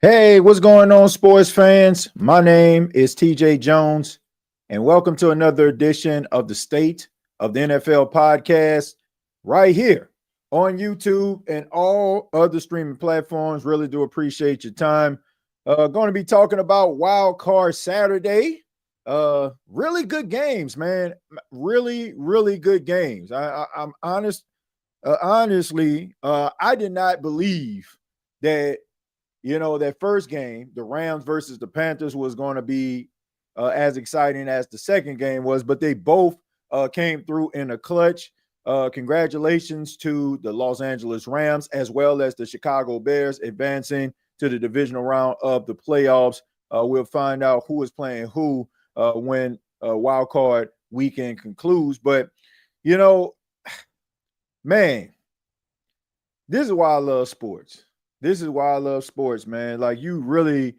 Hey, what's going on, sports fans? My name is TJ Jones, and welcome to another edition of the State of the NFL podcast right here on YouTube and all other streaming platforms. Really do appreciate your time. Going to be talking about Wild Card Saturday. Really good games, man. Really good games. I'm honest. Honestly, I did not believe that that first game, the Rams versus the Panthers, was going to be as exciting as the second game was, but they both came through in a clutch. Congratulations to the Los Angeles Rams as well as the Chicago Bears advancing to the divisional round of the playoffs. We'll find out who is playing who when wild card weekend concludes. But, you know, man, this is why I love sports. This is why I love sports, man. Like, you really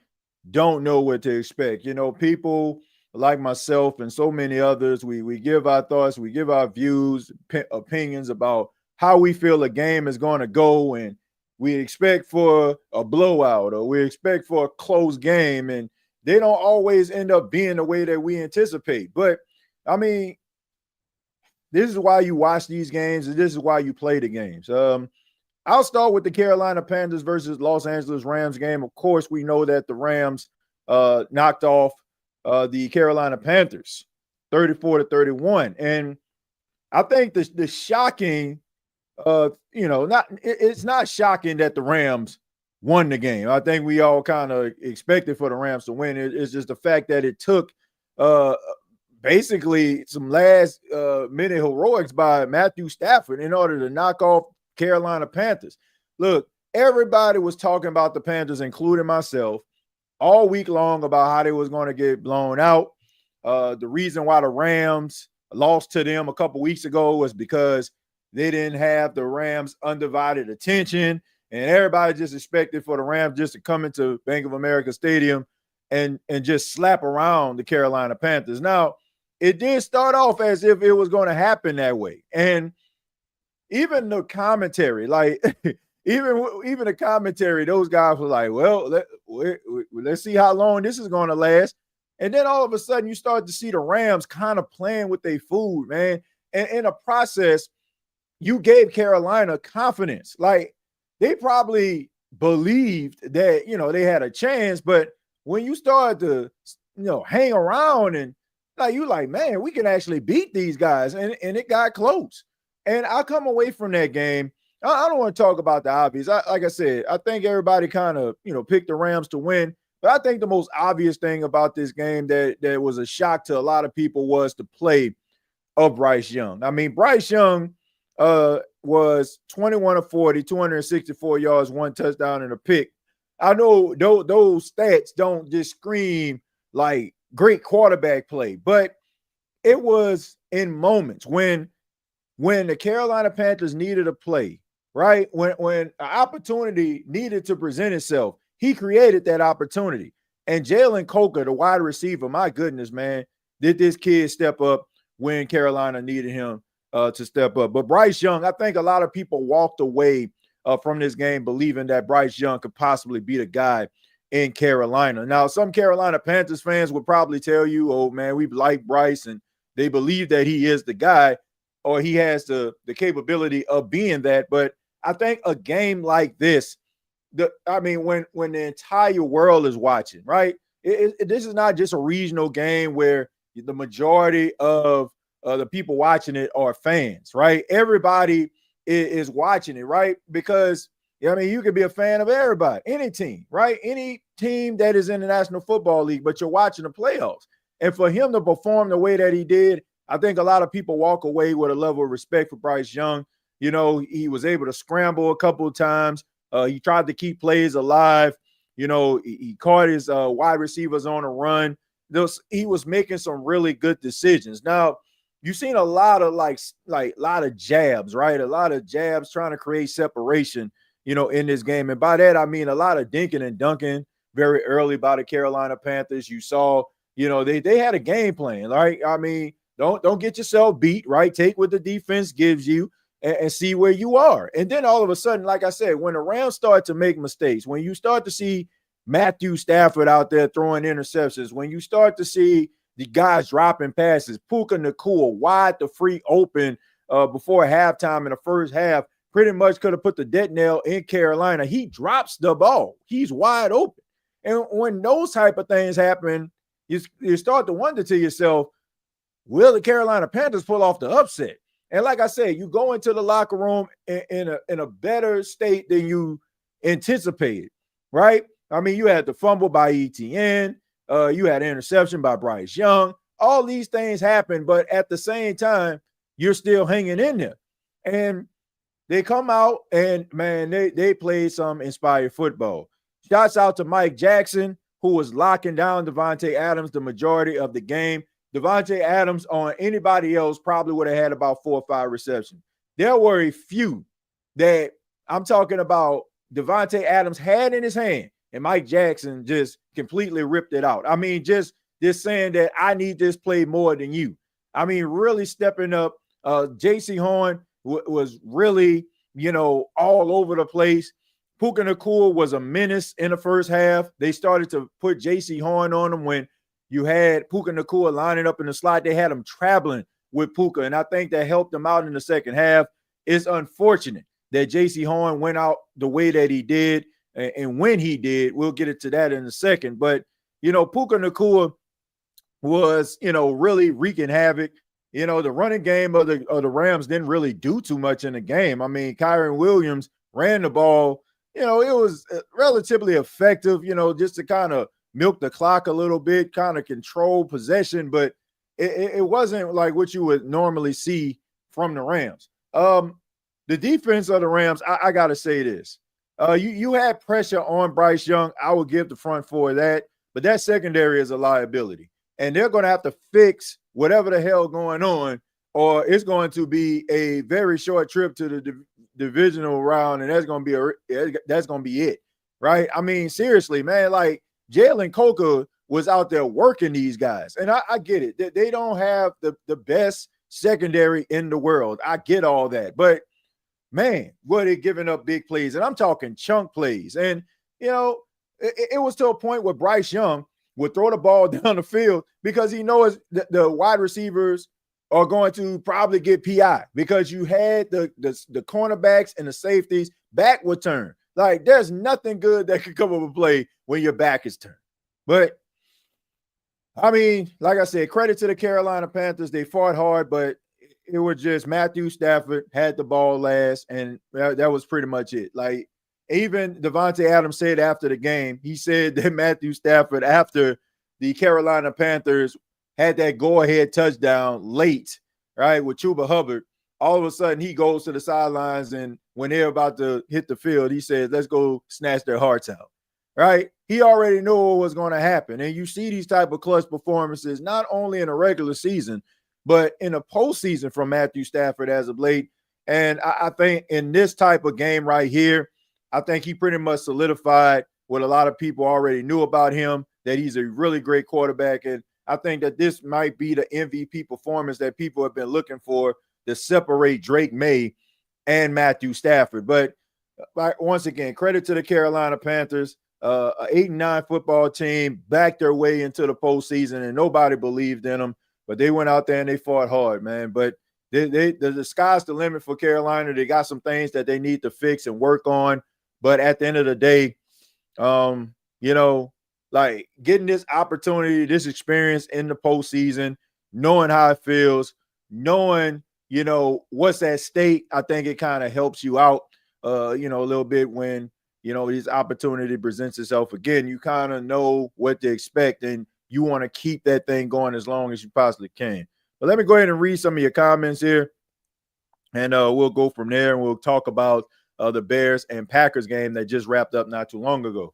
don't know what to expect. People like myself and so many others, we give our thoughts, we give our views, opinions about how we feel a game is going to go, and we expect for a blowout or we expect for a close game, and they don't always end up being the way that we anticipate. But, I mean, this is why you watch these games, and this is why you play the games. I'll start with the Carolina Panthers versus Los Angeles Rams game. Of course, we know that the Rams knocked off the Carolina Panthers 34-31. And I think the shocking, it's not shocking that the Rams won the game. I think we all kind of expected for the Rams to win. It's just the fact that it took basically some last minute heroics by Matthew Stafford in order to knock off Carolina Panthers. Look, everybody was talking about the Panthers, including myself, all week long about how they was going to get blown out. The reason why the Rams lost to them a couple weeks ago was because they didn't have the Rams' undivided attention, and everybody just expected for the Rams just to come into Bank of America Stadium and just slap around the Carolina Panthers. Now, it did start off as if it was going to happen that way, and even the commentary, like even the commentary, those guys were like, well, let's see how long this is going to last. And then all of a sudden you start to see the Rams kind of playing with their food, man. And in a process, you gave Carolina confidence. Like, they probably believed that, they had a chance. But when you start to, hang around and you like, man, we can actually beat these guys. And it got close. And I come away from that game. I don't want to talk about the obvious. Like I said, I think everybody kind of, picked the Rams to win. But I think the most obvious thing about this game that was a shock to a lot of people was the play of Bryce Young. I mean, Bryce Young was 21 of 40, 264 yards, 1 touchdown, and a pick. I know those stats don't just scream like great quarterback play, but it was in moments when the Carolina Panthers needed a play, right? When an opportunity needed to present itself, he created that opportunity. And Jalen Coker, the wide receiver, my goodness, man, did this kid step up when Carolina needed him to step up. But Bryce Young, I think a lot of people walked away from this game believing that Bryce Young could possibly be the guy in Carolina. Now, some Carolina Panthers fans would probably tell you, oh, man, we like Bryce, and they believe that he is the guy, or he has the capability of being that. But I think a game like this, when the entire world is watching, right? This is not just a regional game where the majority of the people watching it are fans, right? Everybody is watching it, right? Because, you could be a fan of everybody, any team, right? Any team that is in the National Football League, but you're watching the playoffs. And for him to perform the way that he did, I think a lot of people walk away with a level of respect for Bryce Young. He was able to scramble a couple of times. He tried to keep plays alive. He caught his wide receivers on a run. He was making some really good decisions. Now, you've seen a lot of lot of jabs, right? A lot of jabs trying to create separation, in this game. And by that, I mean a lot of dinking and dunking very early by the Carolina Panthers. You saw, they had a game plan, right? I mean, don't get yourself beat, right? Take what the defense gives you and see where you are. And then all of a sudden, like I said, when the Rams start to make mistakes, when you start to see Matthew Stafford out there throwing interceptions, when you start to see the guys dropping passes, Puka Nacua wide the free open before halftime in the first half, pretty much could have put the death nail in Carolina. He drops the ball. He's wide open. And when those type of things happen, you start to wonder to yourself, will the Carolina Panthers pull off the upset? And like I said, you go into the locker room in a better state than you anticipated, right? I mean, you had the fumble by ETN. You had an interception by Bryce Young. All these things happen, but at the same time, you're still hanging in there. And they come out and, man, they played some inspired football. Shouts out to Mike Jackson, who was locking down Davante Adams the majority of the game. Davante Adams on anybody else probably would have had about 4 or 5 receptions. There were a few that I'm talking about Davante Adams had in his hand, and Mike Jackson just completely ripped it out. I mean, just saying that I need this play more than you. I mean, really stepping up. J.C. Horn was really, all over the place. Puka Nacua was a menace in the first half. They started to put J.C. Horn on him when you had Puka Nacua lining up in the slot. They had him traveling with Puka, and I think that helped them out in the second half. It's unfortunate that J.C. Horn went out the way that he did, and when he did, we'll get into that in a second. But, Puka Nacua was, really wreaking havoc. The running game of the Rams didn't really do too much in the game. I mean, Kyron Williams ran the ball. It was relatively effective, just to kind of milk the clock a little bit, kind of control possession, but it wasn't like what you would normally see from the Rams. The defense of the Rams, I got to say this. You had pressure on Bryce Young. I will give the front four that, but that secondary is a liability. And they're going to have to fix whatever the hell going on, or it's going to be a very short trip to the divisional round, and that's going to be it, right? I mean, seriously, man, like Jalen Coker was out there working these guys, and I get it. They don't have the best secondary in the world. I get all that, but man, were they giving up big plays, and I'm talking chunk plays. And it was to a point where Bryce Young would throw the ball down the field because he knows the wide receivers are going to probably get PI because you had the cornerbacks and the safeties back would turn. Like, there's nothing good that could come up a play when your back is turned. But, I mean, like I said, credit to the Carolina Panthers. They fought hard, but it was just Matthew Stafford had the ball last, and that was pretty much it. Like, even Davante Adams said after the game, he said that Matthew Stafford, after the Carolina Panthers had that go-ahead touchdown late, right, with Chuba Hubbard, all of a sudden he goes to the sidelines, and when they're about to hit the field, he says, let's go snatch their hearts out, right? He already knew what was going to happen. And you see these type of clutch performances not only in a regular season, but in a postseason from Matthew Stafford as of late. And I think in this type of game right here, I think he pretty much solidified what a lot of people already knew about him, that he's a really great quarterback. And I think that this might be the MVP performance that people have been looking for to separate Drake May and Matthew Stafford. But once again, credit to the Carolina Panthers, an 8-9 football team, backed their way into the postseason, and nobody believed in them. But they went out there and they fought hard, man. But the sky's the limit for Carolina. They got some things that they need to fix and work on. But at the end of the day, like getting this opportunity, this experience in the postseason, knowing how it feels, knowing, what's at stake, I think it kind of helps you out, a little bit when, this opportunity presents itself again. You kind of know what to expect, and you want to keep that thing going as long as you possibly can. But let me go ahead and read some of your comments here, and we'll go from there, and we'll talk about the Bears and Packers game that just wrapped up not too long ago.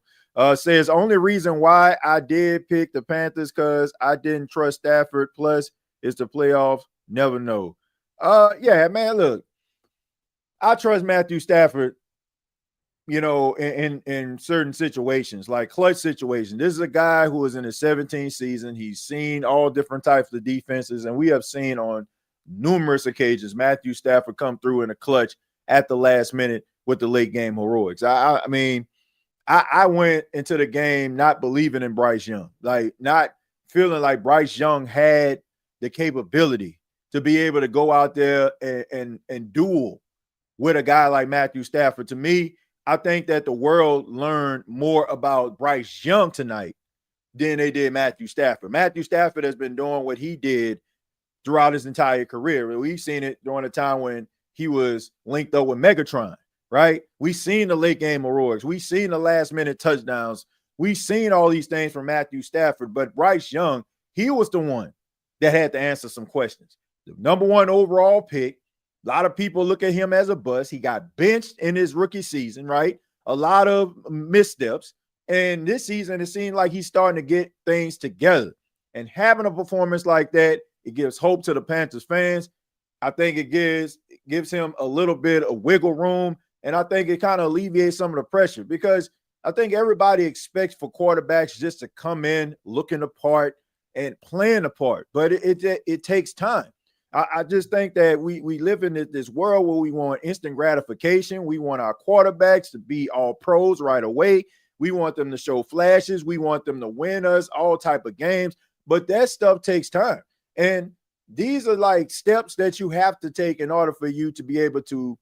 Says, only reason why I did pick the Panthers because I didn't trust Stafford. Plus, it's the playoffs. Never know. Yeah, man, look, I trust Matthew Stafford, in certain situations, like clutch situations. This is a guy who is in his 17th season. He's seen all different types of defenses, and we have seen on numerous occasions Matthew Stafford come through in a clutch at the last minute with the late game heroics. I mean, I went into the game not believing in Bryce Young, like not feeling like Bryce Young had the capability to be able to go out there and duel with a guy like Matthew Stafford. To me, I think that the world learned more about Bryce Young tonight than they did Matthew Stafford. Matthew Stafford has been doing what he did throughout his entire career. We've seen it during the time when he was linked up with Megatron, right? We've seen the late game heroics. We've seen the last minute touchdowns. We've seen all these things from Matthew Stafford, but Bryce Young, he was the one that had to answer some questions. The number one overall pick. A lot of people look at him as a bust. He got benched in his rookie season, right? A lot of missteps. And this season, it seemed like he's starting to get things together. And having a performance like that, it gives hope to the Panthers fans. I think it gives him a little bit of wiggle room. And I think it kind of alleviates some of the pressure, because I think everybody expects for quarterbacks just to come in looking the part and playing the part. But it takes time. I just think that we live in this world where we want instant gratification. We want our quarterbacks to be all pros right away. We want them to show flashes. We want them to win us all type of games. But that stuff takes time. And these are like steps that you have to take in order for you to be able to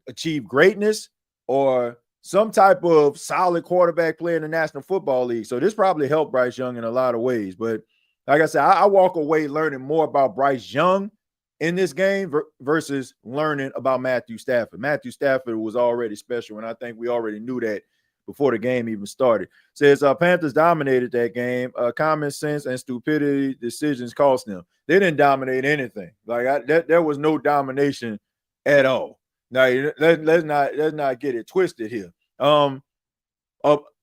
achieve greatness or some type of solid quarterback play in the National Football League. So this probably helped Bryce Young in a lot of ways. But like I said, I walk away learning more about Bryce Young in this game versus learning about Matthew Stafford. Matthew Stafford was already special, and I think we already knew that before the game even started. Says Panthers dominated that game. Common sense and stupidity decisions cost them. They didn't dominate anything. Like there was no domination at all. Now let's not get it twisted here. A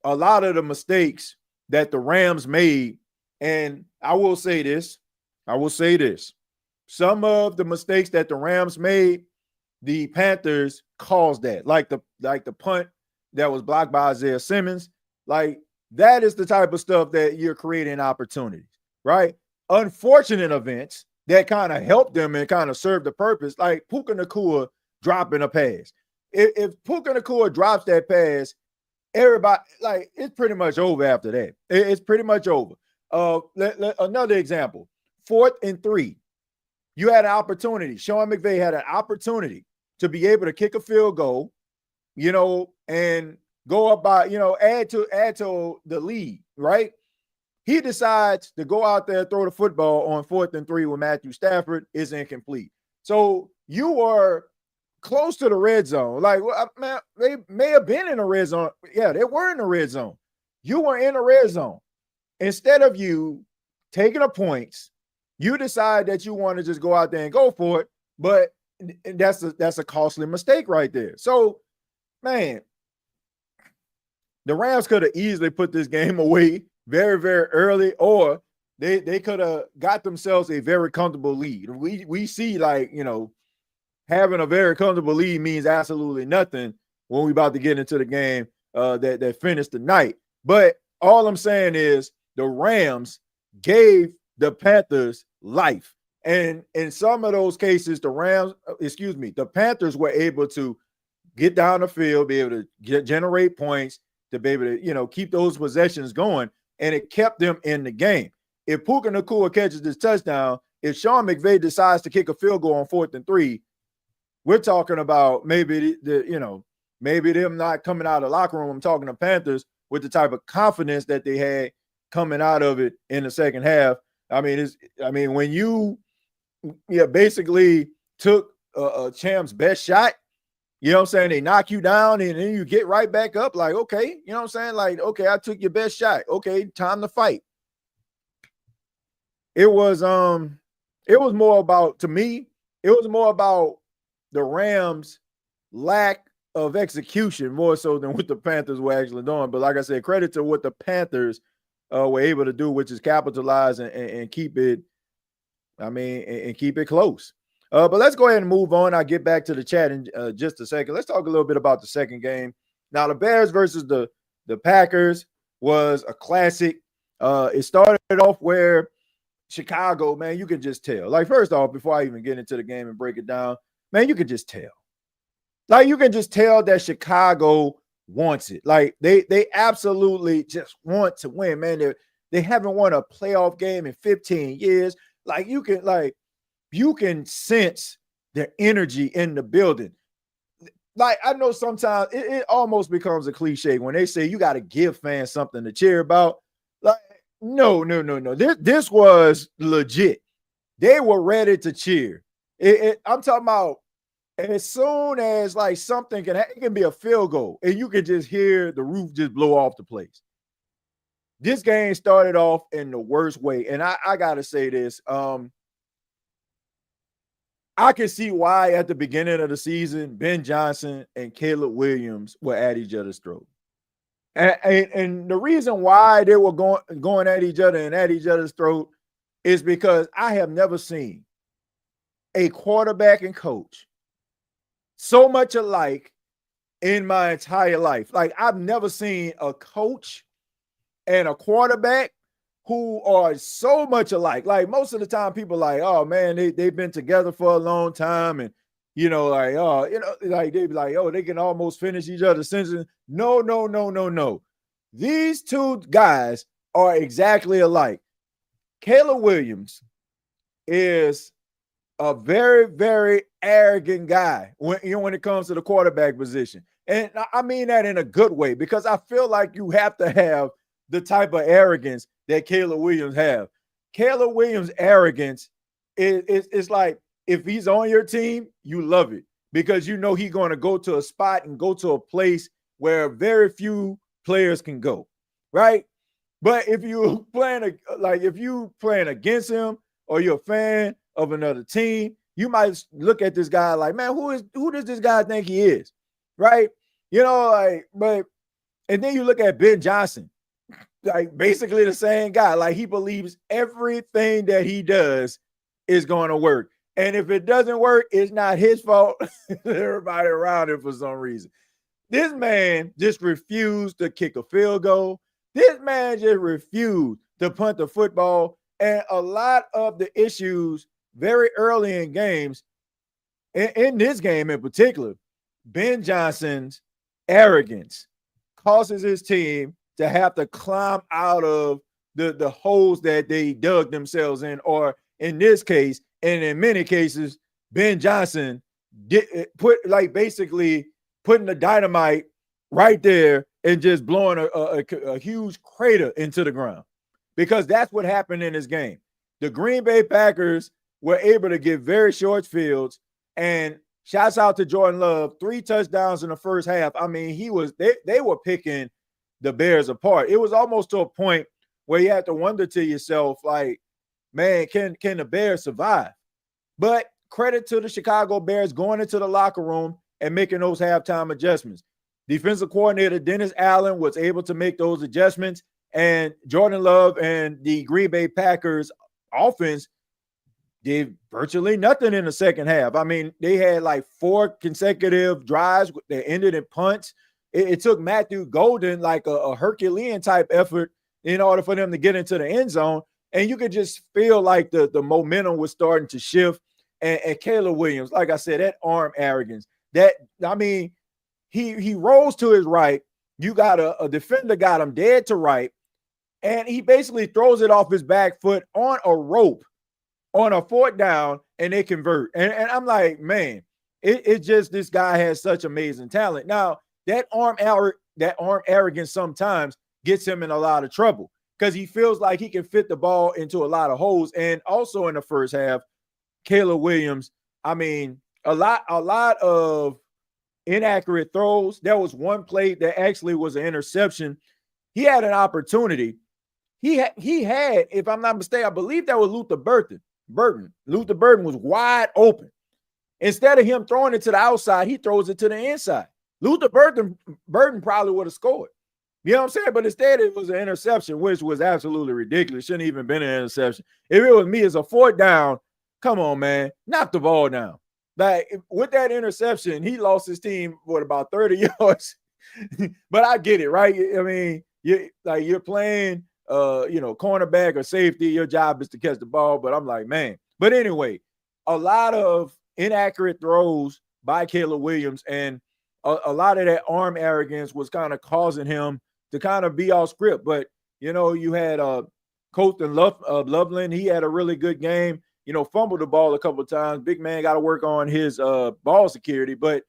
lot of the mistakes that the Rams made, and I will say this. Some of the mistakes that the Rams made, the Panthers caused that. Like the punt that was blocked by Isaiah Simmons. Like that is the type of stuff that you're creating opportunities, right? Unfortunate events that kind of helped them and kind of served the purpose, like Puka Nacua dropping a pass. If Puka Nacua drops that pass, everybody, like, it's pretty much over after that. It's pretty much over. Another example, 4th and 3. You had an opportunity. Sean McVay had an opportunity to be able to kick a field goal, and go up by, add to the lead, right? He decides to go out there, throw the football on 4th and 3 with Matthew Stafford. Is incomplete. So you are close to the red zone. Like, man, they may have been in the red zone. Yeah, they were in the red zone. You were in the red zone. Instead of you taking the points, you decide that you want to just go out there and go for it. But that's a costly mistake right there. So, man, the Rams could have easily put this game away very, very early, or they could have got themselves a very comfortable lead. We see, like, having a very comfortable lead means absolutely nothing when we're about to get into the game that finished the night. But all I'm saying is the Rams gave the Panthers life. And in some of those cases, the Panthers were able to get down the field, be able to generate points, to be able to, keep those possessions going, and it kept them in the game. If Puka Nacua catches this touchdown, if Sean McVay decides to kick a field goal on 4th and 3, we're talking about maybe maybe them not coming out of the locker room. I'm talking to Panthers with the type of confidence that they had coming out of it in the second half. When you basically took a champ's best shot, they knock you down and then you get right back up, like, okay, like, okay, I took your best shot. Okay, time to fight. It was more about, to me, it was more about the Rams' lack of execution more so than what the Panthers were actually doing. But like I said, credit to what the Panthers were able to do, which is capitalize and keep it, and keep it close. But let's go ahead and move on. I'll get back to the chat in just a second. Let's talk a little bit about the second game. Now, the Bears versus the Packers was a classic. It started off where Chicago, man, you can just tell. Like, first off, before I even get into the game and break it down, man, you can just tell. Like, you can just tell that Chicago wants it. Like they absolutely just want to win, man. They haven't won a playoff game in 15 years. Like you can sense the energy in the building. Like I know sometimes it almost becomes a cliche when they say you got to give fans something to cheer about. Like, no. This was legit. They were ready to cheer. I'm talking about as soon as like something it can be a field goal and you can just hear the roof just blow off the place. This game started off in the worst way. And I gotta say this. I can see why at the beginning of the season, Ben Johnson and Caleb Williams were at each other's throat. And the reason why they were going at each other and at each other's throat is because I have never seen a quarterback and coach so much alike in my entire life. Like I've never seen a coach and a quarterback who are so much alike. Like most of the time people like, oh man, they've been together for a long time. And, like they be like, oh, they can almost finish each other's sentences. No. These two guys are exactly alike. Caleb Williams is a very, very arrogant guy when it comes to the quarterback position. And I mean that in a good way, because I feel like you have to have the type of arrogance that Caleb Williams have. Caleb Williams' arrogance is like, if he's on your team, you love it because you know he's going to go to a spot and go to a place where very few players can go, right? But if you playing against him or you're a fan of another team, you might look at this guy like, man, who does this guy think he is, right? And then you look at Ben Johnson, like basically the same guy. Like he believes everything that he does is going to work. And if it doesn't work, it's not his fault. Everybody around him for some reason. This man just refused to kick a field goal. This man just refused to punt the football. And a lot of the issues very early in games, in this game in particular, Ben Johnson's arrogance causes his team to have to climb out of the holes that they dug themselves in, or in this case, and in many cases, Ben Johnson basically putting the dynamite right there and just blowing a huge crater into the ground, because that's what happened in this game. The Green Bay Packers were able to get very short fields, and shouts out to Jordan Love, 3 touchdowns in the first half. I mean, they were picking the Bears apart. It was almost to a point where you have to wonder to yourself, like, man, can the Bears survive? But credit to the Chicago Bears going into the locker room and making those halftime adjustments. Defensive coordinator Dennis Allen was able to make those adjustments, and Jordan Love and the Green Bay Packers offense did virtually nothing in the second half. I mean, they had like 4 consecutive drives that ended in punts. It took Matthew Golden like a Herculean type effort in order for them to get into the end zone. And you could just feel like the momentum was starting to shift. And Caleb Williams, like I said, that arm arrogance, he rolls to his right. You got a defender got him dead to right. And he basically throws it off his back foot on a rope on a 4th down, and they convert. And I'm like, man, it just, this guy has such amazing talent. Now, that arm arrogance sometimes gets him in a lot of trouble because he feels like he can fit the ball into a lot of holes. And also in the first half, Caleb Williams, I mean, a lot of inaccurate throws. There was one play that actually was an interception. He had an opportunity. He had, if I'm not mistaken, I believe that was Luther Burton. Luther Burton was wide open. Instead of him throwing it to the outside, he throws it to the inside. Luther Burton probably would have scored. You know what I'm saying? But instead, it was an interception, which was absolutely ridiculous. Shouldn't even been an interception. If it was me as a 4th down, come on, man, knock the ball down. Like with that interception, he lost his team for about 30 yards. But I get it, right? I mean, you're playing, cornerback or safety. Your job is to catch the ball. But I'm like, man. But anyway, a lot of inaccurate throws by Caleb Williams, and a lot of that arm arrogance was kind of causing him to kind of be off script. But, you had Colton Loveland. He had a really good game, fumbled the ball a couple of times. Big man got to work on his ball security. But,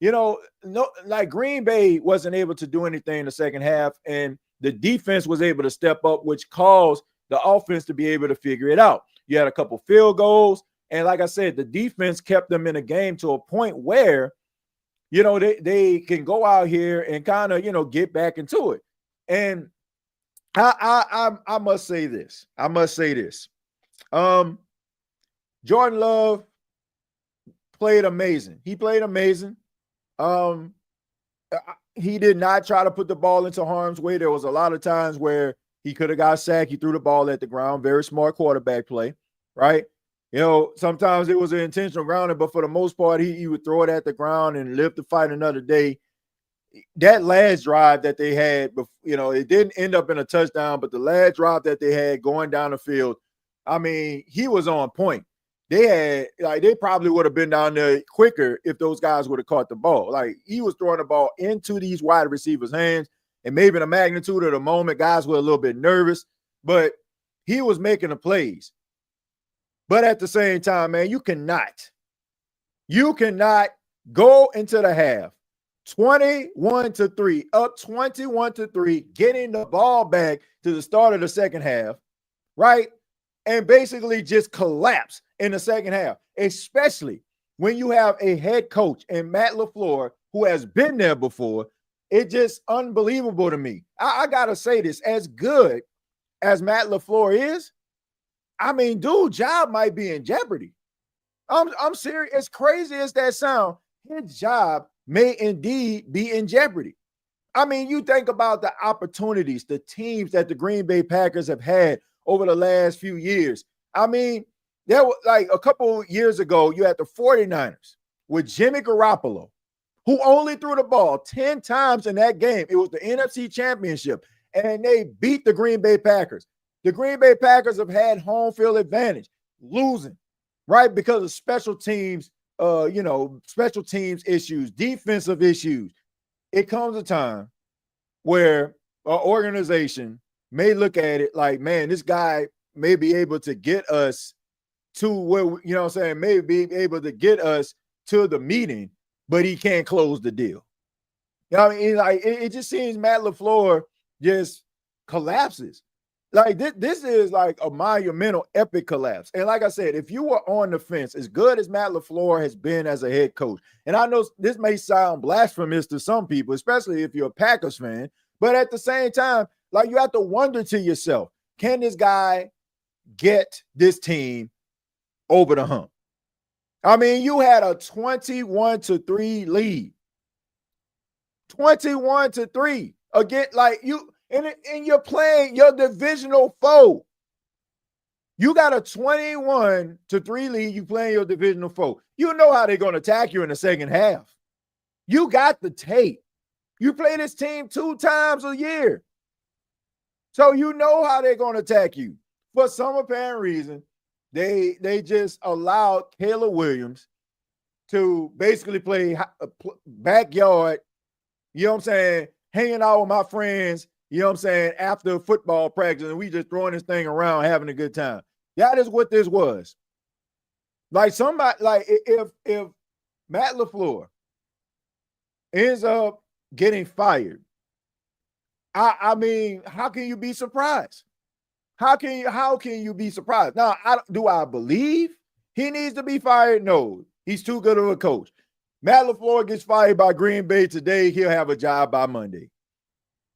no, like Green Bay wasn't able to do anything in the second half, and the defense was able to step up, which caused the offense to be able to figure it out. You had a couple field goals, and like I said, the defense kept them in a game to a point where, they can go out here and kind of, get back into it. And I must say this. Jordan Love played amazing. He played amazing. He did not try to put the ball into harm's way. There was a lot of times where he could have got sacked. He threw the ball at the ground. Very smart quarterback play, right? Sometimes it was an intentional grounding, but for the most part, he would throw it at the ground and live to fight another day. That last drive that they had, it didn't end up in a touchdown, but the last drive that they had going down the field, I mean, he was on point. They probably would have been down there quicker if those guys would have caught the ball. Like, he was throwing the ball into these wide receivers' hands, and maybe the magnitude of the moment, guys were a little bit nervous, but he was making the plays. But at the same time, man, you cannot go into the half 21-3, up 21-3, getting the ball back to the start of the second half, right? And basically just collapse in the second half, especially when you have a head coach in Matt LaFleur who has been there before. It's just unbelievable to me. I got to say this, as good as Matt LaFleur is, I mean, dude, job might be in jeopardy. I'm serious. As crazy as that sound, his job may indeed be in jeopardy. I mean, you think about the opportunities, the teams that the Green Bay Packers have had over the last few years. I mean, there was like a couple years ago, you had the 49ers with Jimmy Garoppolo, who only threw the ball 10 times in that game. It was the NFC Championship, and they beat the Green Bay Packers. The Green Bay Packers have had home field advantage, losing, right? Because of special teams issues, defensive issues. It comes a time where an organization may look at it like, man, this guy may be able to get us to where, may be able to get us to the meeting, but he can't close the deal. It just seems Matt LaFleur just collapses. Like this is like a monumental, epic collapse. And like I said, if you were on the fence, as good as Matt LaFleur has been as a head coach, and I know this may sound blasphemous to some people, especially if you're a Packers fan, but at the same time, like, you have to wonder to yourself, can this guy get this team over the hump? I mean, you had a 21-3 lead. 21-3. Again, like you. And you're playing your divisional foe. You got a 21-3 lead. You playing your divisional foe. You know how they're going to attack you in the second half. You got the tape. You play this team 2 times a year. So you know how they're going to attack you. For some apparent reason, they just allowed Caleb Williams to basically play backyard, hanging out with my friends, after football practice, and we just throwing this thing around, having a good time. That is what this was. Like, if Matt LaFleur ends up getting fired, I mean, how can you be surprised? How can you be surprised? Now, do I believe he needs to be fired? No, he's too good of a coach. Matt LaFleur gets fired by Green Bay today, he'll have a job by Monday.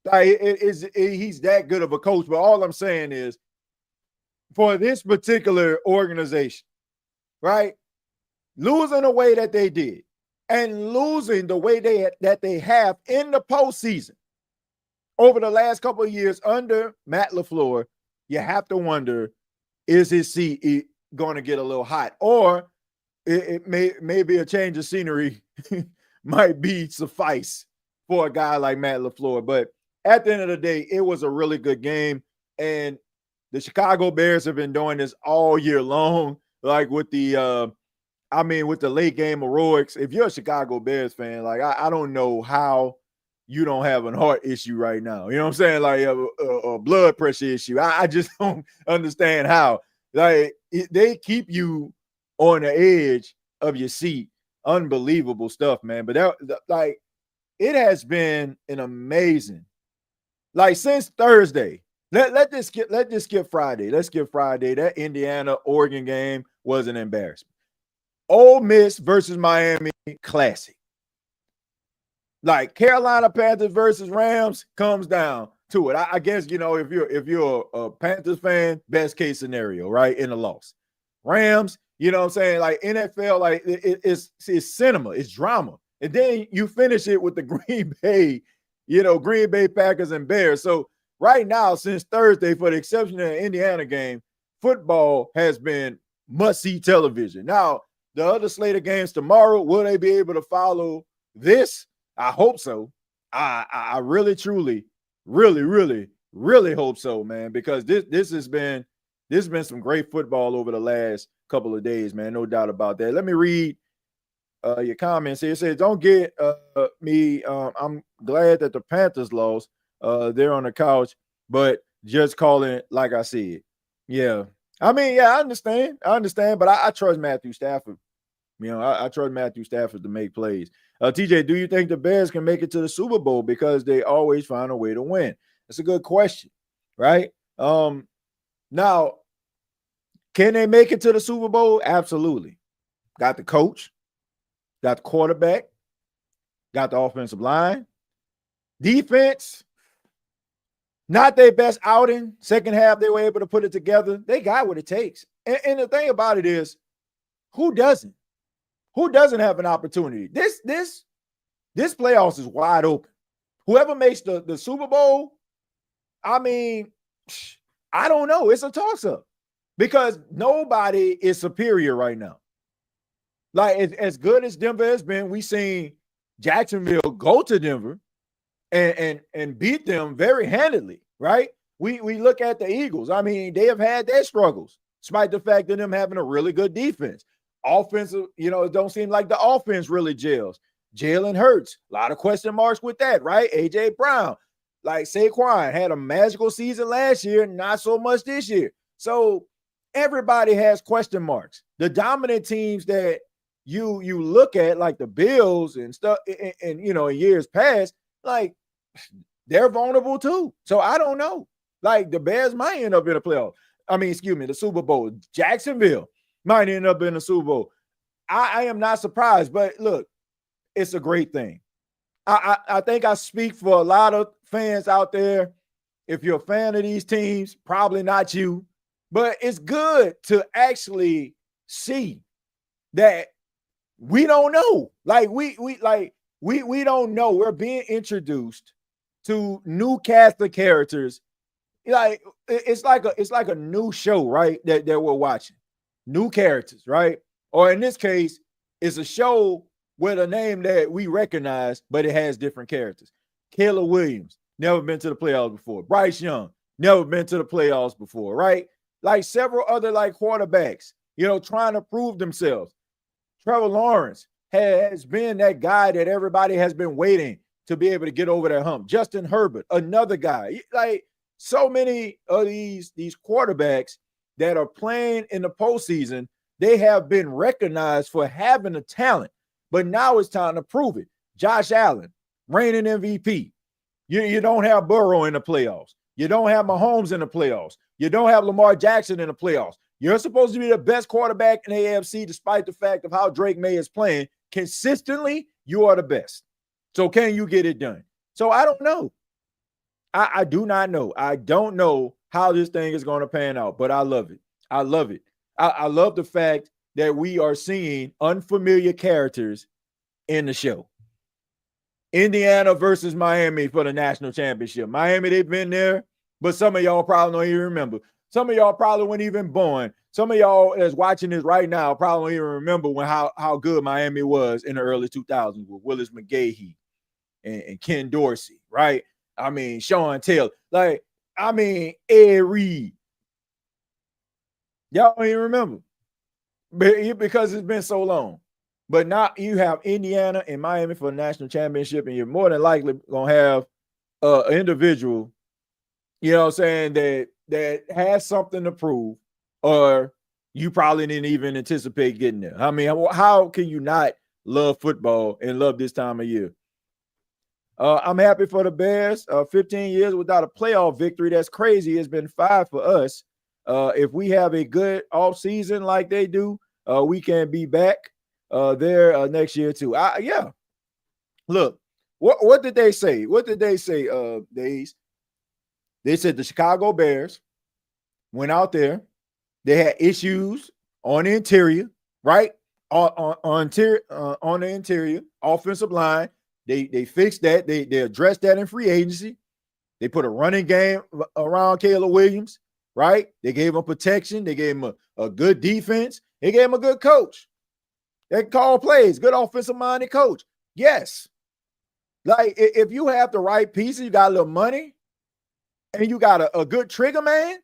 Like, he's that good of a coach. But all I'm saying is, for this particular organization, right, losing the way that they did and losing the way that they have in the postseason over the last couple of years under Matt LaFleur, you have to wonder, is his seat going to get a little hot? Or maybe a change of scenery might be suffice for a guy like Matt LaFleur. But at the end of the day, it was a really good game. And the Chicago Bears have been doing this all year long, like with the I mean, with the late game heroics, if you're a Chicago Bears fan, like I don't know how you don't have an heart issue right now. You know what I'm saying? Like a blood pressure issue. I just don't understand how. Like they keep you on the edge of your seat. Unbelievable stuff, man. But like it has been an amazing, like since Thursday. Let this skip Friday. Let's skip Friday. That Indiana Oregon game was an embarrassment. Ole Miss versus Miami, classic. Like Carolina Panthers versus Rams comes down to it. I guess if you're a Panthers fan, best case scenario, right? In a loss. Rams, you know what I'm saying? Like NFL, like it's cinema, it's drama. And then you finish it with the Green Bay Packers and Bears. So right now, since Thursday, for the exception of the Indiana game, football has been must-see television. Now, the other slate of games tomorrow, will they be able to follow this? I hope so. I really, truly, really, really, really hope so, man, because this has been some great football over the last couple of days, man. No doubt about that. Let me read your comments here. It says, don't get me. I'm glad that the Panthers lost. They're on the couch, but just calling it like I said. Yeah. I mean, yeah, I understand, but I trust Matthew Stafford. I trust Matthew Stafford to make plays. TJ, do you think the Bears can make it to the Super Bowl because they always find a way to win? That's a good question, right? Now, can they make it to the Super Bowl? Absolutely. Got the coach, got the quarterback, got the offensive line. Defense, not their best outing. Second half, they were able to put it together. They got what it takes. And the thing about it is, who doesn't? Who doesn't have an opportunity? This playoffs is wide open. Whoever makes the Super Bowl, I mean, I don't know. It's a toss-up because nobody is superior right now. Like as good as Denver has been, we seen Jacksonville go to Denver and beat them very handedly, right? We look at the Eagles. I mean, they have had their struggles, despite the fact of them having a really good defense. Offensive, it don't seem like the offense really gels. Jalen Hurts, a lot of question marks with that, right? A.J. Brown, like Saquon, had a magical season last year, not so much this year. So everybody has question marks. The dominant teams that you look at, like the Bills and stuff, and in years past, like they're vulnerable too. So I don't know. Like the Bears might end up in the Super Bowl. Jacksonville might end up in the Super Bowl. I am not surprised, but look, it's a great thing. I think I speak for a lot of fans out there. If you're a fan of these teams, probably not you, but it's good to actually see that we don't know. Like we don't know. We're being introduced to new cast of characters. Like it's like a new show, right? That we're watching. New characters, right? Or in this case, it's a show with a name that we recognize, but it has different characters. Caleb Williams, never been to the playoffs before. Bryce Young, never been to the playoffs before, right? Like several other quarterbacks, trying to prove themselves. Trevor Lawrence has been that guy that everybody has been waiting to be able to get over that hump. Justin Herbert, another guy. Like so many of these quarterbacks that are playing in the postseason, they have been recognized for having the talent, but now it's time to prove it. Josh Allen, reigning MVP. You don't have Burrow in the playoffs. You don't have Mahomes in the playoffs. You don't have Lamar Jackson in the playoffs. You're supposed to be the best quarterback in the AFC, despite the fact of how Drake May is playing. Consistently, you are the best. So can you get it done? So I don't know. I do not know. I don't know how this thing is going to pan out, but I love it. I love it. I love the fact that we are seeing unfamiliar characters in the show. Indiana versus Miami for the national championship. Miami, they've been there, but some of y'all probably don't even remember. Some of y'all probably weren't even born. Some of y'all that's watching this right now probably don't even remember how good Miami was in the early 2000s with Willis McGahee and Ken Dorsey, right? I mean, Sean Taylor. Ed Reed. Y'all don't even remember. because it's been so long. But now you have Indiana and Miami for the national championship, and you're more than likely gonna have an individual, you know what I'm saying, that has something to prove, or you probably didn't even anticipate getting there. I mean, how can you not love football and love this time of year? I'm happy for the Bears. 15 years without a playoff victory. That's crazy. It's been 5 for us. If we have a good off season like they do, we can be back there next year too. Yeah. Look, what did they say? What did they say, Days? They said the Chicago Bears went out there. They had issues on the interior, right? On the interior offensive line. They fixed that. They addressed that in free agency. They put a running game around Caleb Williams, right? They gave him protection. They gave him a good defense. They gave him a good coach. They can call plays, good offensive-minded coach. Yes. Like, if you have the right pieces, you got a little money, and you got a good trigger man,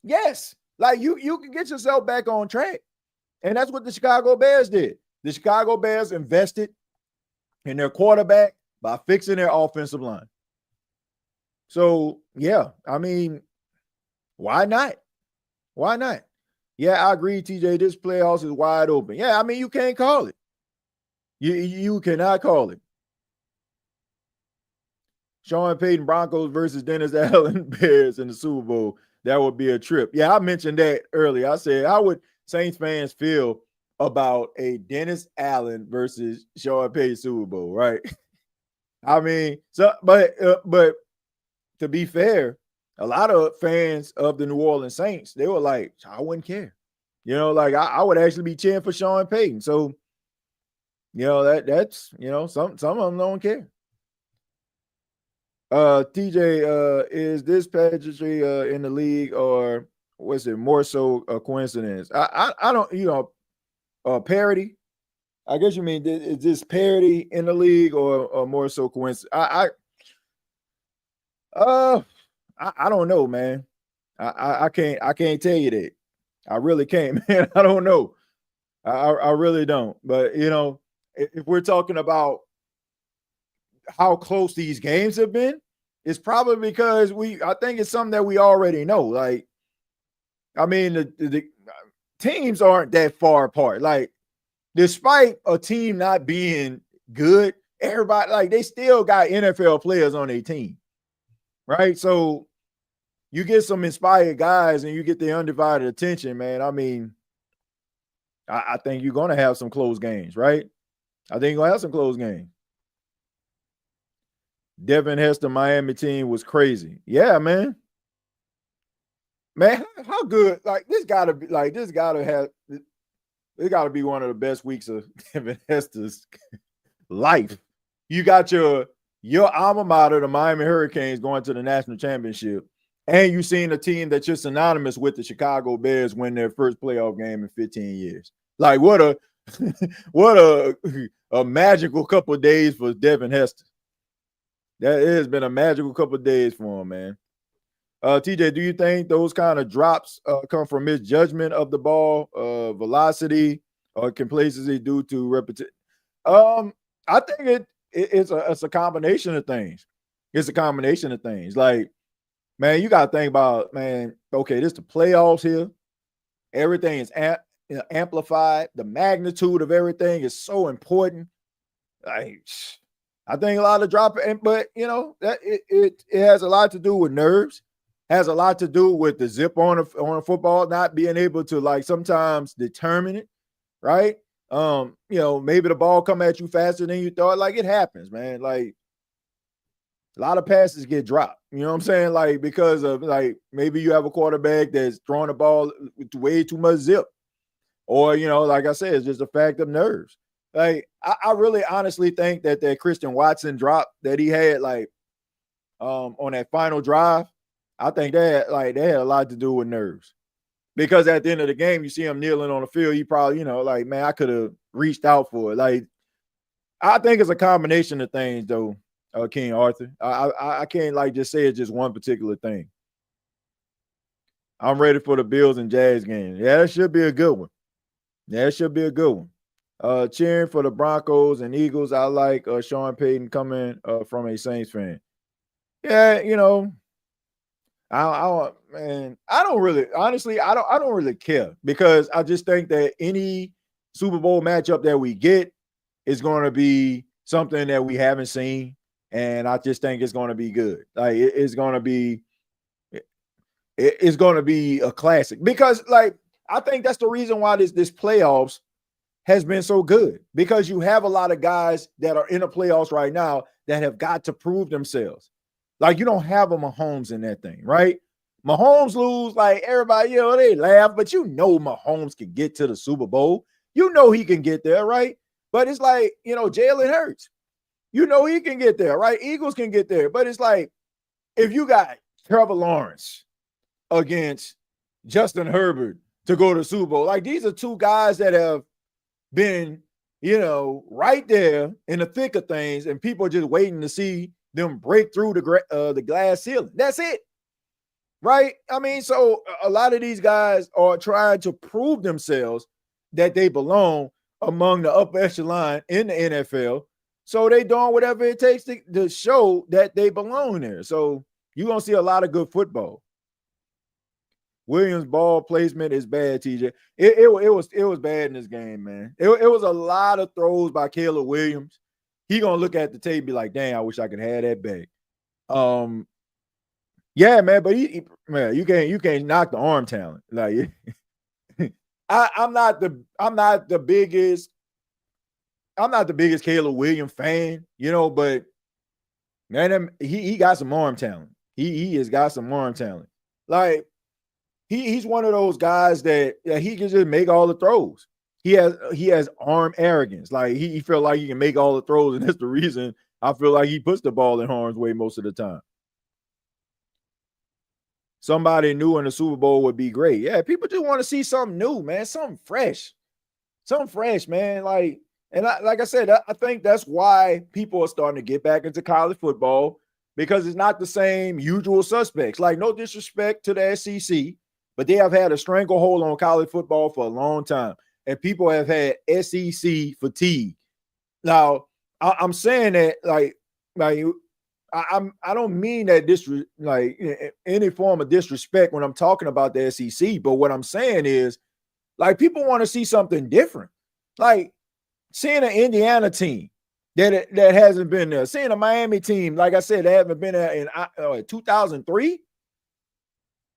yes. Like, you can get yourself back on track. And that's what the Chicago Bears did. The Chicago Bears invested in their quarterback by fixing their offensive line. So, yeah, I mean, why not? Why not? Yeah, I agree, TJ. This playoffs is wide open. Yeah, I mean, you can't call it. You cannot call it. Sean Payton Broncos versus Dennis Allen Bears in the Super Bowl. That would be a trip. Yeah, I mentioned that earlier. I said, how would Saints fans feel about a Dennis Allen versus Sean Payton Super Bowl, right? I mean, but to be fair, a lot of fans of the New Orleans Saints, they were like, I wouldn't care. You know, like I would actually be cheering for Sean Payton. So, you know, that's, you know, some of them don't care. TJ, is this pageantry in the league, or was it more so a coincidence? I don't, you know, parody. I guess you mean, is this parody in the league, or more so coincidence? I don't know, man. I can't tell you that. I really can't, man. I don't know. I really don't. But you know, if we're talking about how close these games have been, it's probably because I think it's something that we already know. Like, I mean, the teams aren't that far apart. Like, despite a team not being good, everybody, like, they still got NFL players on their team, right? So you get some inspired guys and you get the undivided attention, man. I mean, I think you're going to have some close games, right? I think you're going to have some close games. Devin Hester Miami team was crazy. Yeah, man. Man, how good? Like, this got to be one of the best weeks of Devin Hester's life. You got your alma mater, the Miami Hurricanes, going to the national championship, and you seen a team that you're synonymous with, the Chicago Bears, win their first playoff game in 15 years. Like, what a magical couple of days for Devin Hester. That has been a magical couple of days for him, man. TJ, do you think those kind of drops come from misjudgment of the ball, velocity, or complacency due to repetition? I think it's a combination of things. It's a combination of things. Like, man, you got to think about, man, okay, this is the playoffs here. Everything is amplified. The magnitude of everything is so important. Like, I think a lot of dropping, but you know that it has a lot to do with nerves, has a lot to do with the zip on a football, not being able to, like, sometimes determine it, right? You know, maybe the ball come at you faster than you thought. Like, it happens, man. Like, a lot of passes get dropped. You know what I'm saying? Like, because of, like, maybe you have a quarterback that's throwing the ball with way too much zip, or, you know, like I said, it's just a fact of nerves. Like, I really honestly think that Christian Watson drop that he had, like, on that final drive, I think that had a lot to do with nerves. Because at the end of the game, you see him kneeling on the field, you probably, you know, like, man, I could have reached out for it. Like, I think it's a combination of things, though, King Arthur. I can't, like, just say it's just one particular thing. I'm ready for the Bills and Jazz game. Yeah, that should be a good one. Yeah, it should be a good one. Cheering for the Broncos and Eagles. I like Sean Payton coming from a Saints fan. Yeah, I don't really, honestly, I don't really care because I just think that any Super Bowl matchup that we get is going to be something that we haven't seen, and I just think it's going to be good. Like it's going to be, it's going to be a classic because, like, I think that's the reason why this playoffs has been so good because you have a lot of guys that are in the playoffs right now that have got to prove themselves. Like you don't have a Mahomes in that thing, right? Mahomes lose, like everybody, they laugh, but Mahomes can get to the Super Bowl. He can get there, right? But it's like, Jalen Hurts. He can get there, right? Eagles can get there. But it's like, if you got Trevor Lawrence against Justin Herbert to go to the Super Bowl, like these are two guys that have been, right there in the thick of things, and people are just waiting to see them break through the glass ceiling. That's it, right? I mean, so a lot of these guys are trying to prove themselves that they belong among the upper echelon in the NFL. So they doing whatever it takes to show that they belong there. So you're gonna see a lot of good football. Williams' ball placement is bad, TJ. It was bad in this game, man. It was a lot of throws by Caleb Williams. He gonna look at the tape and be like, "Damn, I wish I could have that back." Yeah, man, but man, you can't knock the arm talent. Like, I'm not the biggest Caleb Williams fan, but man, he got some arm talent. He has got some arm talent. Like he's one of those guys that he can just make all the throws. He has arm arrogance. Like he feel like he can make all the throws, and that's the reason I feel like he puts the ball in harm's way most of the time. Somebody new in the Super Bowl would be great. Yeah, people just want to see something new, man, something fresh, man. Like, and like I said, I think that's why people are starting to get back into college football because it's not the same usual suspects. Like, no disrespect to the SEC, but they have had a stranglehold on college football for a long time, and people have had SEC fatigue. Now, I'm saying that like I don't mean that like any form of disrespect when I'm talking about the SEC, but what I'm saying is like people want to see something different. Like seeing an Indiana team that hasn't been there, seeing a Miami team, like I said, they haven't been there in 2003.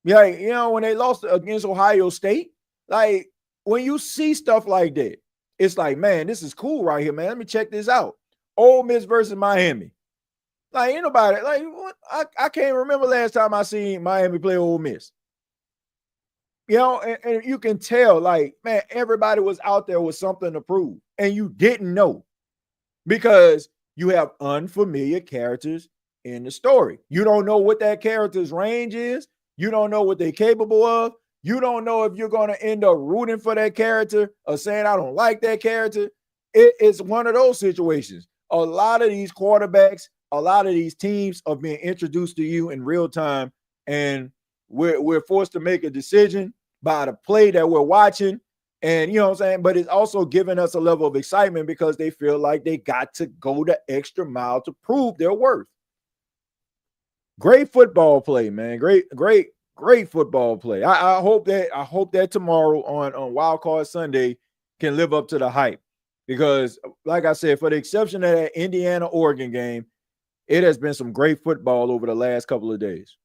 Yeah, when they lost against Ohio State, like when you see stuff like that, it's like, man, this is cool right here, man. Let me check this out. Ole Miss versus Miami. Like, ain't nobody, like, what? I can't remember last time I seen Miami play Ole Miss. And you can tell, like, man, everybody was out there with something to prove, and you didn't know because you have unfamiliar characters in the story. You don't know what that character's range is. You don't know what they're capable of. You don't know if you're going to end up rooting for that character or saying, I don't like that character. It's one of those situations. A lot of these quarterbacks, a lot of these teams are being introduced to you in real time, and we're forced to make a decision by the play that we're watching. And you know what I'm saying? But it's also giving us a level of excitement because they feel like they got to go the extra mile to prove their worth. Great football play, man. Great football play. I hope that tomorrow on Wild Card Sunday can live up to the hype. Because, like I said, for the exception of that Indiana-Oregon game, it has been some great football over the last couple of days.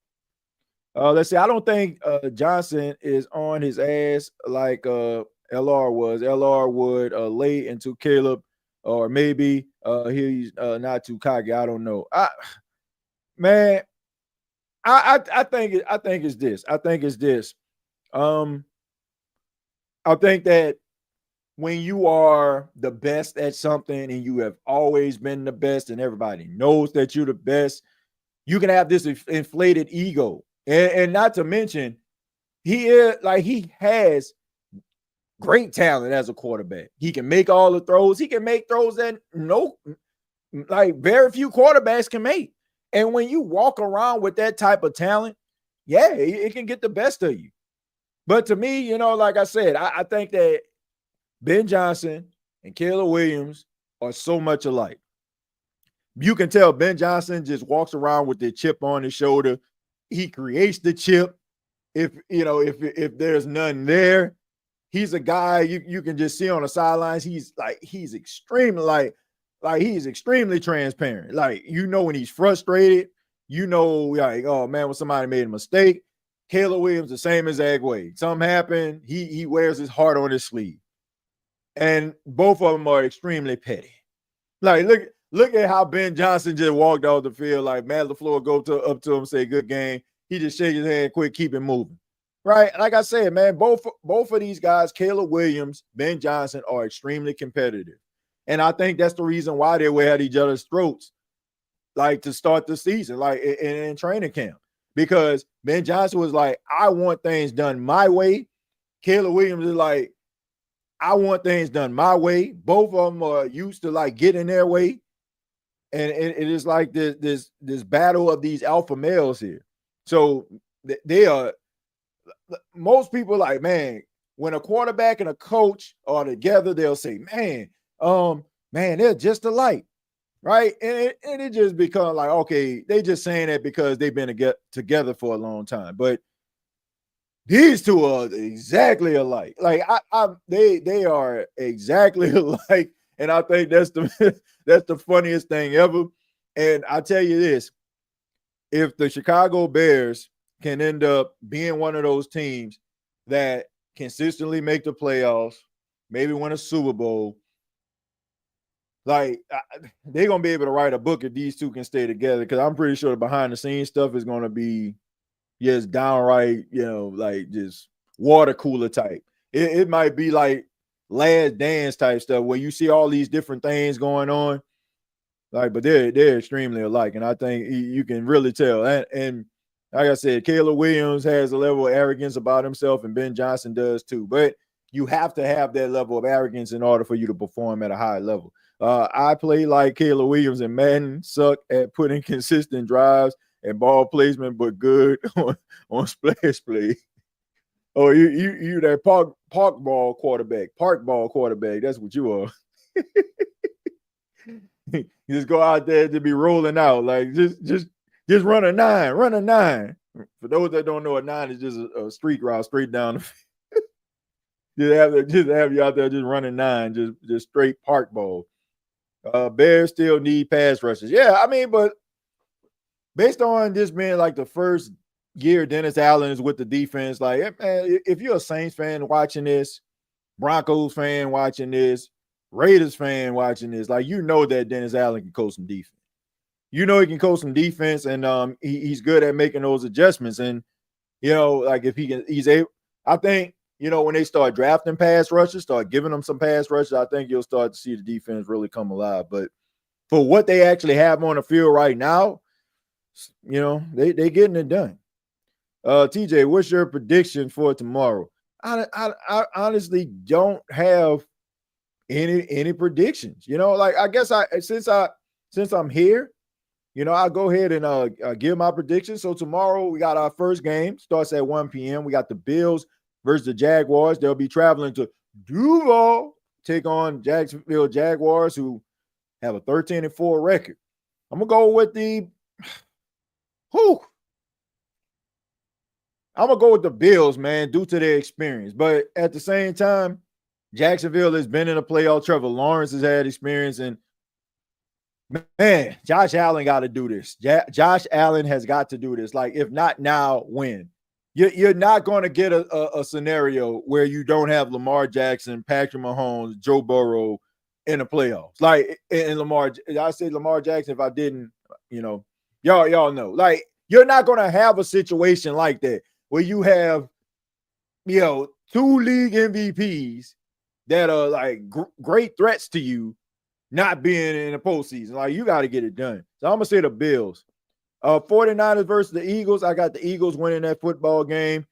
Let's see. I don't think Johnson is on his ass like LR was. LR would lay into Caleb, or maybe he's not too cocky. I don't know. I think it's this. I think it's this. I think that when you are the best at something and you have always been the best and everybody knows that you're the best, you can have this inflated ego. And not to mention, he has great talent as a quarterback. He can make all the throws. He can make throws that very few quarterbacks can make. And when you walk around with that type of talent, yeah, it can get the best of you. But to me, like I said, I think that Ben Johnson and Caleb Williams are so much alike. You can tell Ben Johnson just walks around with the chip on his shoulder. He creates the chip. If there's none there, he's a guy you can just see on the sidelines. He's extremely he's extremely transparent. Like, when he's frustrated, like, oh man, when somebody made a mistake. Caleb Williams, the same exact way. Something happened, he wears his heart on his sleeve. And both of them are extremely petty. Like, look at how Ben Johnson just walked off the field. Like, Matt LaFleur go up to him, say, good game. He just shake his hand, quick, keep it moving. Right? Like I said, man, both of these guys, Caleb Williams, Ben Johnson, are extremely competitive. And I think that's the reason why they were at each other's throats, like, to start the season, like in training camp. Because Ben Johnson was like, I want things done my way. Caleb Williams is like, I want things done my way. Both of them are used to, like, getting their way. And it is like this battle of these alpha males here. So they are, most people like, man, when a quarterback and a coach are together, they'll say, man, they're just alike. Right. And it just becomes like, okay, they just saying that because they've been together for a long time. But these two are exactly alike. Like, they are exactly alike. And I think that's the funniest thing ever. And I tell you this, if the Chicago Bears can end up being one of those teams that consistently make the playoffs, maybe win a Super Bowl, like, they're going to be able to write a book if these two can stay together, because I'm pretty sure the behind-the-scenes stuff is going to be just downright, like, just water cooler type. It might be like Last Dance type stuff where you see all these different things going on. Like, but they're extremely alike, and I think you can really tell. And like I said, Caleb Williams has a level of arrogance about himself, and Ben Johnson does too. But you have to have that level of arrogance in order for you to perform at a high level. I play like Caleb Williams and Madden, suck at putting consistent drives and ball placement, but good on splash play. Oh, you that park ball quarterback. That's what you are. You just go out there to be rolling out, like, just run a 9. Run a 9. For those that don't know, a 9 is just a street route straight down the field. Just have you out there just running 9, just straight park ball. Bears still need pass rushes. Yeah, I mean, but based on this being like the first year Dennis Allen is with the defense, like, man, if you're a Saints fan watching this, Broncos fan watching this, Raiders fan watching this, like, that Dennis Allen can coach some defense. He can coach some defense, and he's good at making those adjustments. And like, if he's able, I think, when they start drafting pass rushers, start giving them some pass rushes, I think you'll start to see the defense really come alive. But for what they actually have on the field right now, they getting it done. TJ, what's your prediction for tomorrow? I honestly don't have any predictions. Like, I guess since I'm here, I'll go ahead and give my predictions. So tomorrow we got our first game, starts at 1 p.m. We got the Bills versus the Jaguars. They'll be traveling to Duval, take on Jacksonville Jaguars, who have a 13-4 record. I'm gonna go with the Bills, man, due to their experience. But at the same time, Jacksonville has been in a playoff. Trevor Lawrence has had experience, and man, Josh Allen got to do this. Josh Allen has got to do this. Like, if not now, when? You're not going to get a scenario where you don't have Lamar Jackson, Patrick Mahomes, Joe Burrow in the playoffs. Like, in Lamar, I say Lamar Jackson if I didn't, y'all know. Like, you're not going to have a situation like that where you have, 2 league MVPs that are like great threats to you not being in the postseason. Like, you got to get it done. So I'm going to say the Bills. 49ers versus the Eagles. I got the Eagles winning that football game.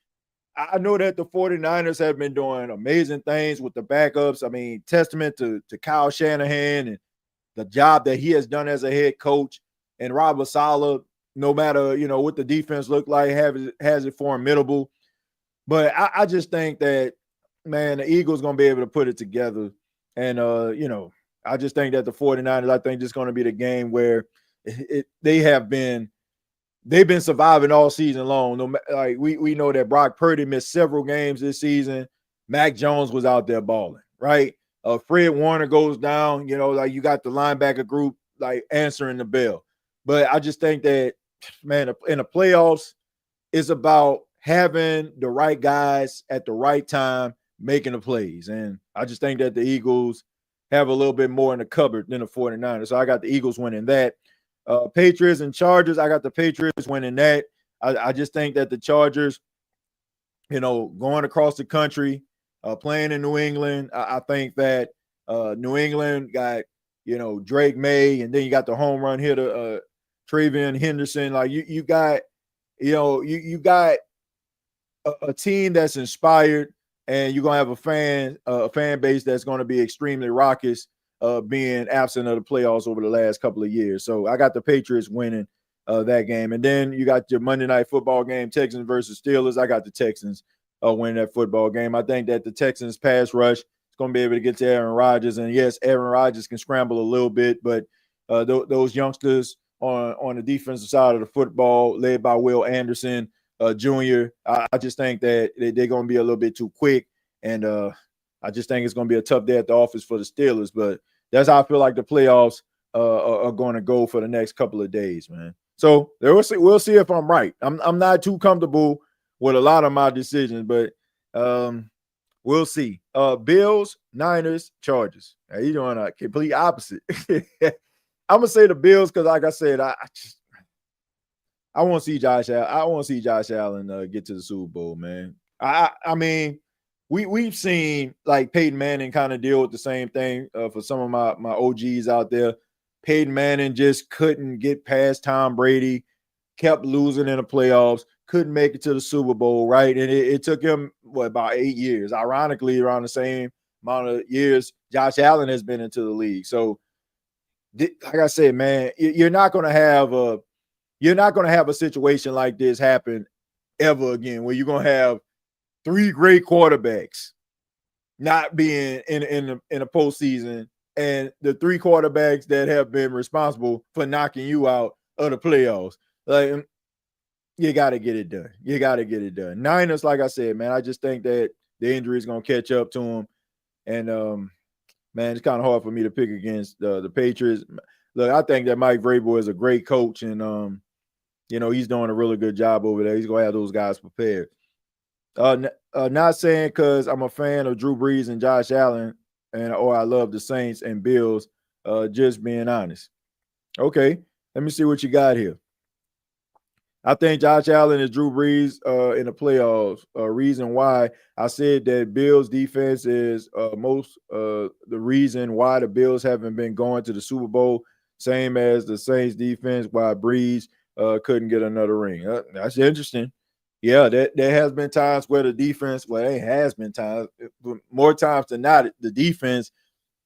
I know that the 49ers have been doing amazing things with the backups. I mean, testament to Kyle Shanahan and the job that he has done as a head coach. And Robert Saleh, no matter, what the defense looked like, has it formidable. But I just think that man, the Eagles going to be able to put it together. And, I just think that the 49ers, I think this is going to be the game where they've been surviving all season long. No, like we know that Brock Purdy missed several games this season. Mac Jones was out there balling, right? Fred Warner goes down, like you got the linebacker group like answering the bell. But I just think that, man, in the playoffs, it's about having the right guys at the right time making the plays. And I just think that the Eagles have a little bit more in the cupboard than the 49ers. So I got the Eagles winning that. Patriots and Chargers, I got the Patriots winning that. I just think that the Chargers, going across the country, playing in New England, I think that New England got, Drake May, and then you got the home run hitter, Travion Henderson. Like you got, you got a team that's inspired, and you're gonna have a fan base that's going to be extremely raucous, being absent of the playoffs over the last couple of years. So I got the Patriots winning that game, and then you got your Monday Night Football game, Texans versus Steelers. I got the Texans winning that football game. I think that the Texans pass rush is going to be able to get to Aaron Rodgers, and yes, Aaron Rodgers can scramble a little bit, but those youngsters on the defensive side of the football, led by Will Anderson Jr., I just think that they're going to be a little bit too quick, and I just think it's going to be a tough day at the office for the Steelers. But that's how I feel like the playoffs are going to go for the next couple of days, man. So we'll see if I'm right. I'm not too comfortable with a lot of my decisions, but we'll see. Bills, Niners, Chargers. Now, you're doing a complete opposite. I'm gonna say the Bills because, like I said, I want to see Josh Allen. I want to see Josh Allen get to the Super Bowl, man. I mean, we've seen like Peyton Manning kind of deal with the same thing for some of my OGs out there. Peyton Manning just couldn't get past Tom Brady, kept losing in the playoffs, couldn't make it to the Super Bowl, right? And it took him, about 8 years. Ironically, around the same amount of years Josh Allen has been into the league. So, like I said, man, you're not going to have a situation like this happen ever again, where you're going to have three great quarterbacks not being in a postseason, and the three quarterbacks that have been responsible for knocking you out of the playoffs. Like, you got to get it done. You got to get it done. Niners, like I said, man, I just think that the injury is going to catch up to them. And, man, it's kind of hard for me to pick against the Patriots. Look, I think that Mike Vrabel is a great coach, and, he's doing a really good job over there. He's going to have those guys prepared. Not saying because I'm a fan of Drew Brees and Josh Allen, or I love the Saints and Bills, just being honest. Okay, let me see what you got here. I think Josh Allen is Drew Brees in the playoffs. Reason why I said that Bills defense is the reason why the Bills haven't been going to the Super Bowl, same as the Saints defense, why Brees couldn't get another ring. That's interesting. Yeah, there has been times where the defense, it has been times, more times than not, the defense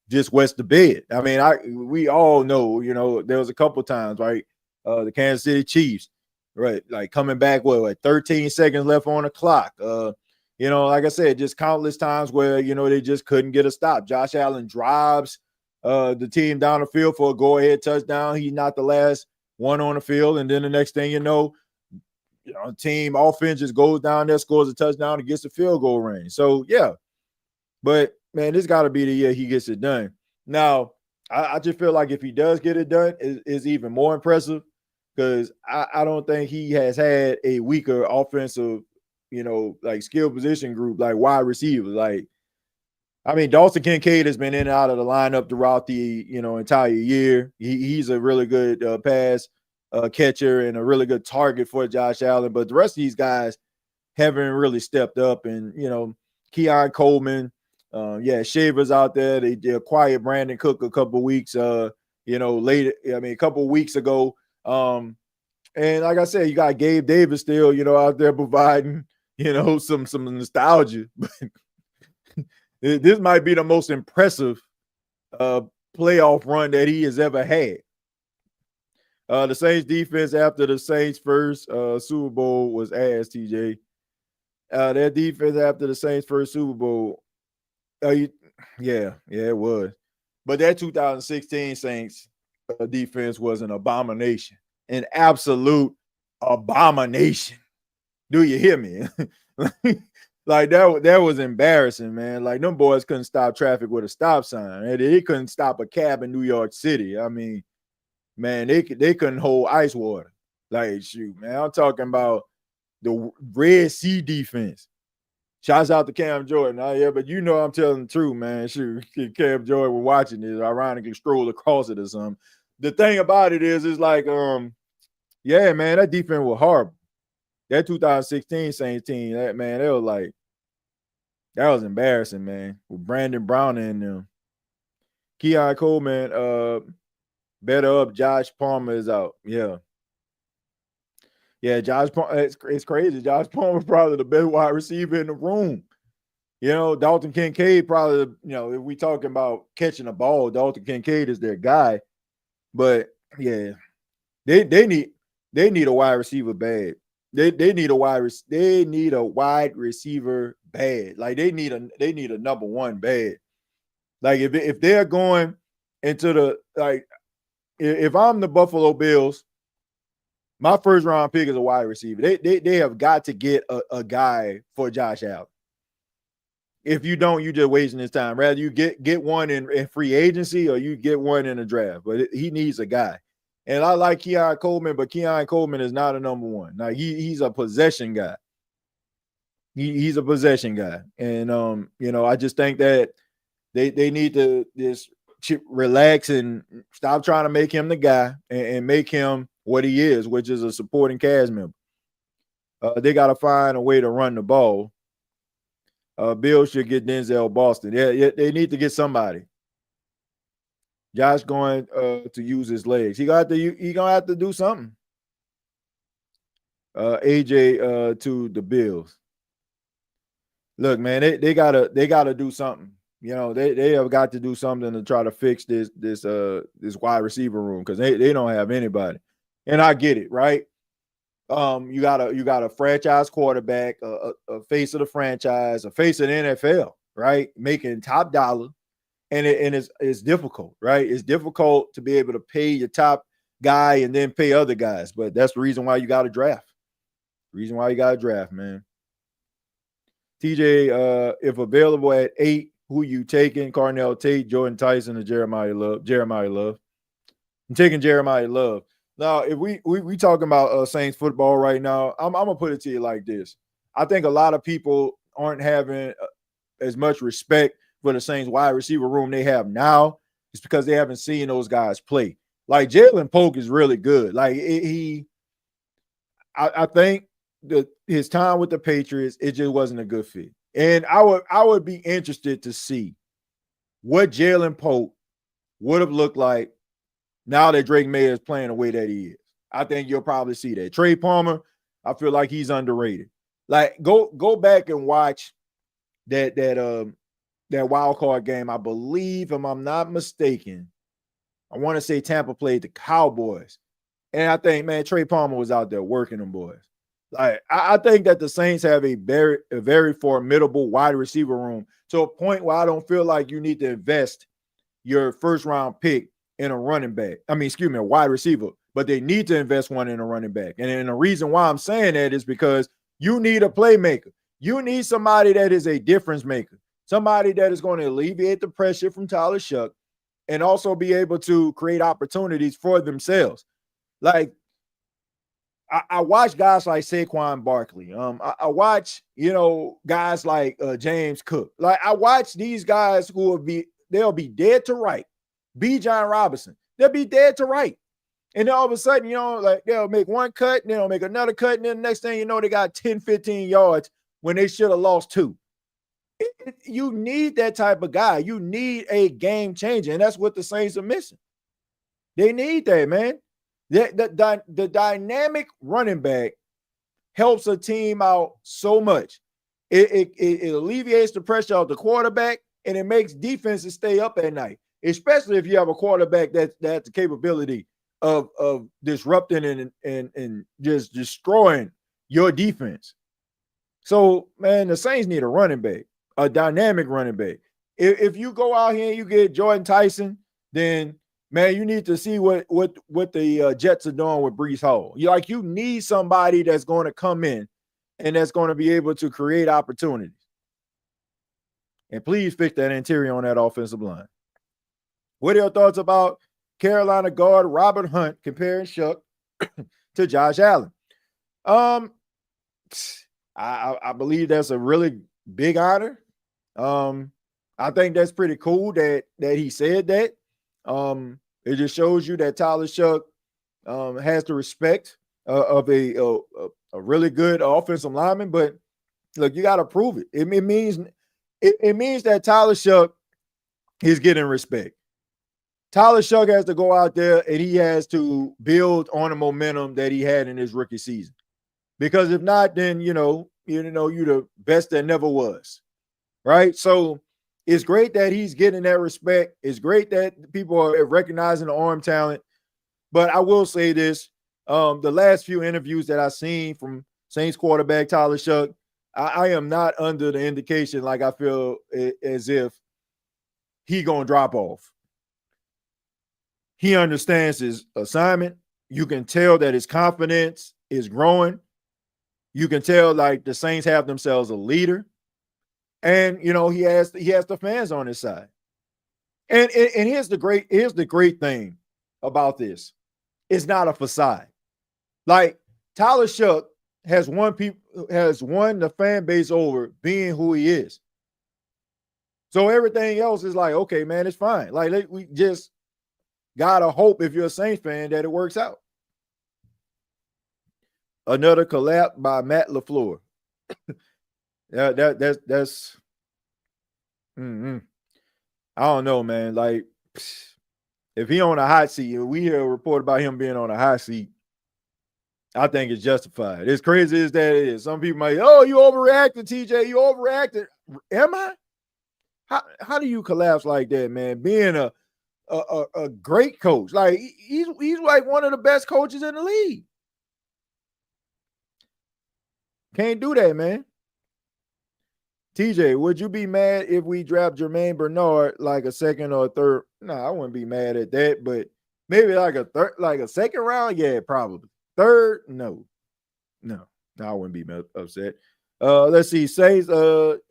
just wets the bed. I mean, we all know, there was a couple times, right? The Kansas City Chiefs, right? Like coming back, 13 seconds left on the clock. Like I said, just countless times where, they just couldn't get a stop. Josh Allen drives the team down the field for a go-ahead touchdown. He's not the last one on the field. And then the next thing you know, team offense just goes down there, scores a touchdown, and gets the field goal range. So, yeah. But, man, this got to be the year he gets it done. Now, I just feel like if he does get it done, it's even more impressive, because I don't think he has had a weaker offensive, like skill position group, like wide receivers. Like, I mean, Dawson Kincaid has been in and out of the lineup throughout the, entire year. He's a really good pass catcher and a really good target for Josh Allen. But the rest of these guys haven't really stepped up. And, Keon Coleman, Shaver's out there. They acquired Brandon Cook a couple weeks, later. I mean, a couple weeks ago. And like I said, you got Gabe Davis still, out there providing, some nostalgia. This might be the most impressive playoff run that he has ever had. The Saints defense after the Saints' first Super Bowl was ass, TJ. Their defense after the Saints' first Super Bowl Yeah, it was. But that 2016 Saints defense was an abomination, an absolute abomination. Do you hear me? Like that was embarrassing, man. Like them boys couldn't stop traffic with a stop sign. They couldn't stop a cab in New York City. I mean, man, they couldn't hold ice water. Like, shoot, man, I'm talking about the Red Sea defense. Shouts out to Cam Jordan. Yeah, but you know I'm telling the truth, man. Shoot, Cam Jordan was watching this, ironically stroll across it or something. The thing about it is like, yeah, man, that defense was horrible. That 2016 Saints team, that was embarrassing, man. With Brandon Brown in them. Keon Coleman, better up. Josh Palmer is out. Yeah. Yeah, Josh Palmer, it's crazy. Josh Palmer probably the best wide receiver in the room. You know, Dalton Kincaid probably, if we talking about catching a ball, Dalton Kincaid is their guy. But yeah, they need a wide receiver bad. They need a wide receiver bad. Like they need a number one bad. Like if they're going into the if I'm the Buffalo Bills, my first round pick is a wide receiver. They have got to get a guy for Josh Allen. If you don't, you're just wasting his time. Rather you get one in free agency or you get one in the draft. But he needs a guy. And I like Keon Coleman, but Keon Coleman is not a number one. Now he's a possession guy. He's a possession guy. And I just think that they need to just relax and stop trying to make him the guy and make him what he is, which is a supporting cast member. They got to find a way to run the ball. Bill should get Denzel Boston. Yeah, they need to get somebody. Josh going to use his legs. He gonna have to do something. AJ to the Bills. Look, man, they gotta do something. They have got to do something to try to fix this wide receiver room because they don't have anybody. And I get it, right? You got a franchise quarterback, a face of the franchise, a face of the NFL, right? Making top dollar. And it's difficult, right? It's difficult to be able to pay your top guy and then pay other guys. But that's the reason why you got to draft. Man. TJ, if available at 8, who you taking? Carnell Tate, Jordan Tyson, or Jeremiah Love? Jeremiah Love. I'm taking Jeremiah Love. Now, if we talking about Saints football right now, I'm gonna put it to you like this. I think a lot of people aren't having as much respect for the Saints wide receiver room they have now. It's because they haven't seen those guys play. Like Jalen Polk is really good. Like I think his time with the Patriots, it just wasn't a good fit. And I would be interested to see what Jalen Polk would have looked like now that Drake May is playing the way that he is. I think you'll probably see that. Trey Palmer, I feel like he's underrated. Like go back and watch that wild card game. I believe, if I'm not mistaken, I want to say Tampa played the Cowboys. And I think, man, Trey Palmer was out there working them boys. Like I think that the Saints have a very formidable wide receiver room to a point where I don't feel like you need to invest your first round pick in a running back. I mean, a wide receiver, but they need to invest one in a running back. And the reason why I'm saying that is because you need a playmaker. You need somebody that is a difference maker, somebody that is going to alleviate the pressure from Tyler Shuck and also be able to create opportunities for themselves. Like, I watch guys like Saquon Barkley. I watch, guys like James Cook. Like, I watch these guys who they'll be dead to right. Bijan Robinson, they'll be dead to right. And then all of a sudden, they'll make one cut, and then they'll make another cut, and then the next thing you know, they got 10, 15 yards when they should have lost 2. You need that type of guy. You need a game changer, and that's what the Saints are missing. They need that, man. The dynamic running back helps a team out so much. It alleviates the pressure of the quarterback, and it makes defenses stay up at night, especially if you have a quarterback that has the capability of disrupting and just destroying your defense. So, man, the Saints need a running back, a dynamic running back. If you go out here and you get Jordan Tyson, then man, you need to see what the Jets are doing with Breece Hall. You need somebody that's going to come in and that's going to be able to create opportunities. And please fix that interior on that offensive line. What are your thoughts about Carolina guard Robert Hunt comparing Shough to Josh Allen? I believe that's a really big honor. I think that's pretty cool that he said that. It just shows you that Tyler Shough has the respect of a really good offensive lineman. But look, you got to prove it. It means that Tyler Shough is getting respect. Tyler Shough has to go out there and he has to build on the momentum that he had in his rookie season. Because if not, then you the best that never was, right? So it's great that he's getting that respect. It's great that people are recognizing the arm talent. But I will say this: the last few interviews that I've seen from Saints quarterback Tyler Shough, I am not under the indication like I feel as if he gonna drop off. He understands his assignment. You can tell that his confidence is growing. You can tell like the Saints have themselves a leader. And he has the fans on his side. And here's the great thing about this. It's not a facade. Like Tyler Shough has won the fan base over being who he is. So everything else is like, okay, man, it's fine. Like we just gotta hope if you're a Saints fan that it works out. Another collab by Matt LaFleur. That's I don't know, man. Like, if he on a hot seat, we hear a report about him being on a hot seat, I think it's justified. As crazy as that is, some people might, oh, you overreacted, TJ. You overreacted. Am I? How do you collapse like that, man? Being a great coach, like he's like one of the best coaches in the league. Can't do that, man. TJ, would you be mad if we draft Jermaine Bernard like a second or a third? No, I wouldn't be mad at that, but maybe like a third, like a second round. Yeah, probably. Third, no, I wouldn't be upset. Let's see. Saints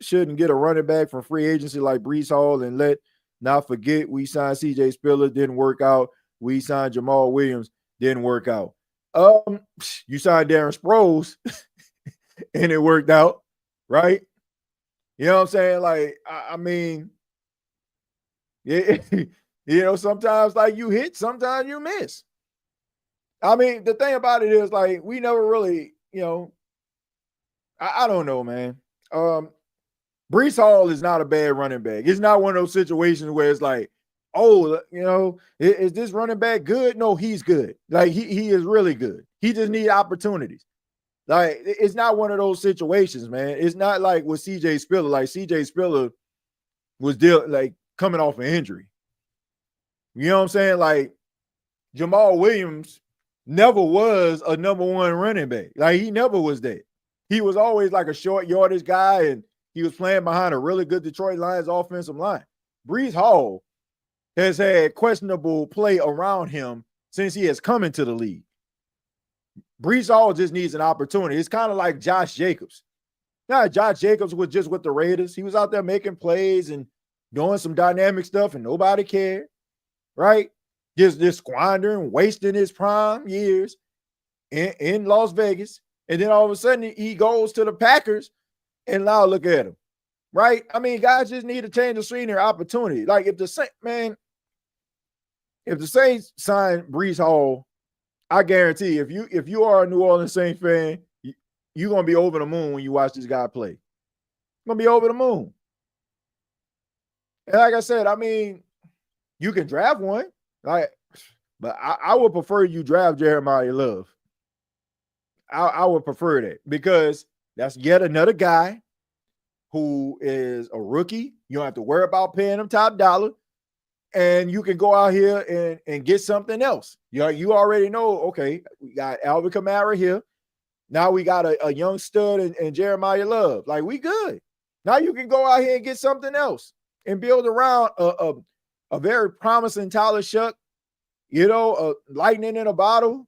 shouldn't get a running back from free agency like Breece Hall, and let not forget we signed CJ Spiller, didn't work out. We signed Jamal Williams, didn't work out. You signed Darren Sproles, and it worked out, right? You know what I'm saying? Like, I mean, yeah, sometimes like you hit, sometimes you miss. I mean, the thing about it is like we never really, I don't know, man. Breece Hall is not a bad running back. It's not one of those situations where it's like, oh, is this running back good? No, he's good. Like he is really good. He just needs opportunities. Like, it's not one of those situations, man. It's not like with CJ Spiller. Like, CJ Spiller was coming off an injury. You know what I'm saying? Like, Jamal Williams never was a number one running back. Like, he never was that. He was always like a short yardage guy, and he was playing behind a really good Detroit Lions offensive line. Breece Hall has had questionable play around him since he has come into the league. Breece Hall just needs an opportunity. It's kind of like Josh Jacobs. Now, Josh Jacobs was just with the Raiders. He was out there making plays and doing some dynamic stuff, and nobody cared, right? Just squandering, wasting his prime years in Las Vegas. And then all of a sudden, he goes to the Packers, and now look at him, right? I mean, guys just need to change the scenery opportunity. Like, if the Saints sign Breece Hall, I guarantee if you are a New Orleans Saints fan, you're going to be over the moon when you watch this guy play. You're going to be over the moon. And like I said, I mean, you can draft one, but I would prefer you draft Jeremiah Love. I would prefer that because that's yet another guy who is a rookie. You don't have to worry about paying him top dollar. And you can go out here and get something else. You already know, okay, we got Alvin Kamara here. Now we got a young stud and Jeremiah Love. Like, we good. Now you can go out here and get something else. and build around a very promising Tyler Shuck, lightning in a bottle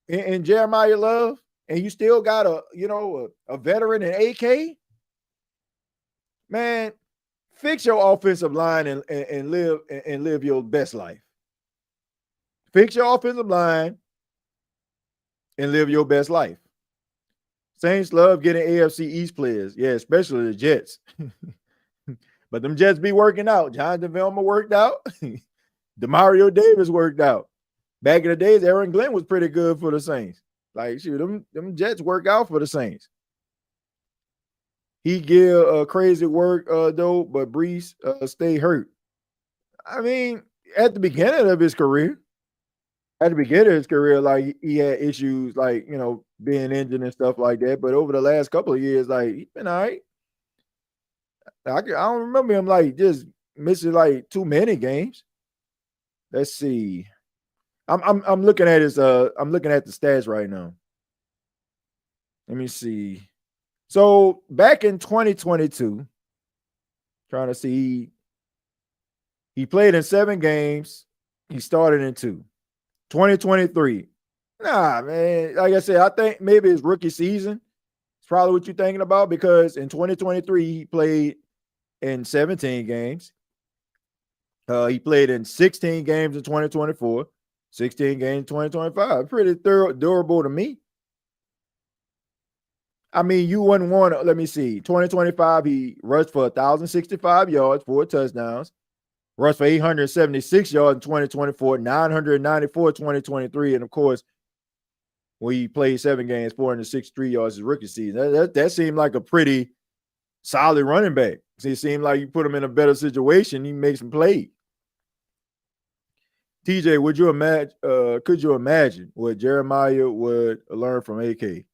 in Jeremiah Love, and you still got a veteran in AK, man, fix your offensive line and live your best life. Fix your offensive line and live your best life. Saints love getting AFC East players. Yeah, especially the Jets. But them Jets be working out. Jonathan Vilma worked out. Demario Davis worked out. Back in the days, Aaron Glenn was pretty good for the Saints. Like, shoot, them Jets work out for the Saints. He give crazy work, though, but Brees stay hurt. I mean, at the beginning of his career, like, he had issues, like, being injured and stuff like that. But over the last couple of years, like, he's been all right. I don't remember him, like, just missing, like, too many games. Let's see. I'm looking at I'm looking at the stats right now. Let me see. So back in 2022, trying to see, he played in 7 games. He started in 2. 2023. Nah, man. Like I said, I think maybe his rookie season is probably what you're thinking about, because in 2023, he played in 17 games. He played in 16 games in 2024, 16 games in 2025. Pretty durable to me. I mean, you wouldn't want to, let me see. 2025, he rushed for 1,065 yards, 4 touchdowns. Rushed for 876 yards in 2024, 994 in 2023. And, of course, when he played 7 games, 463 yards his rookie season. That seemed like a pretty solid running back. It seemed like you put him in a better situation, he makes some plays. TJ, could you imagine what Jeremiah would learn from AK?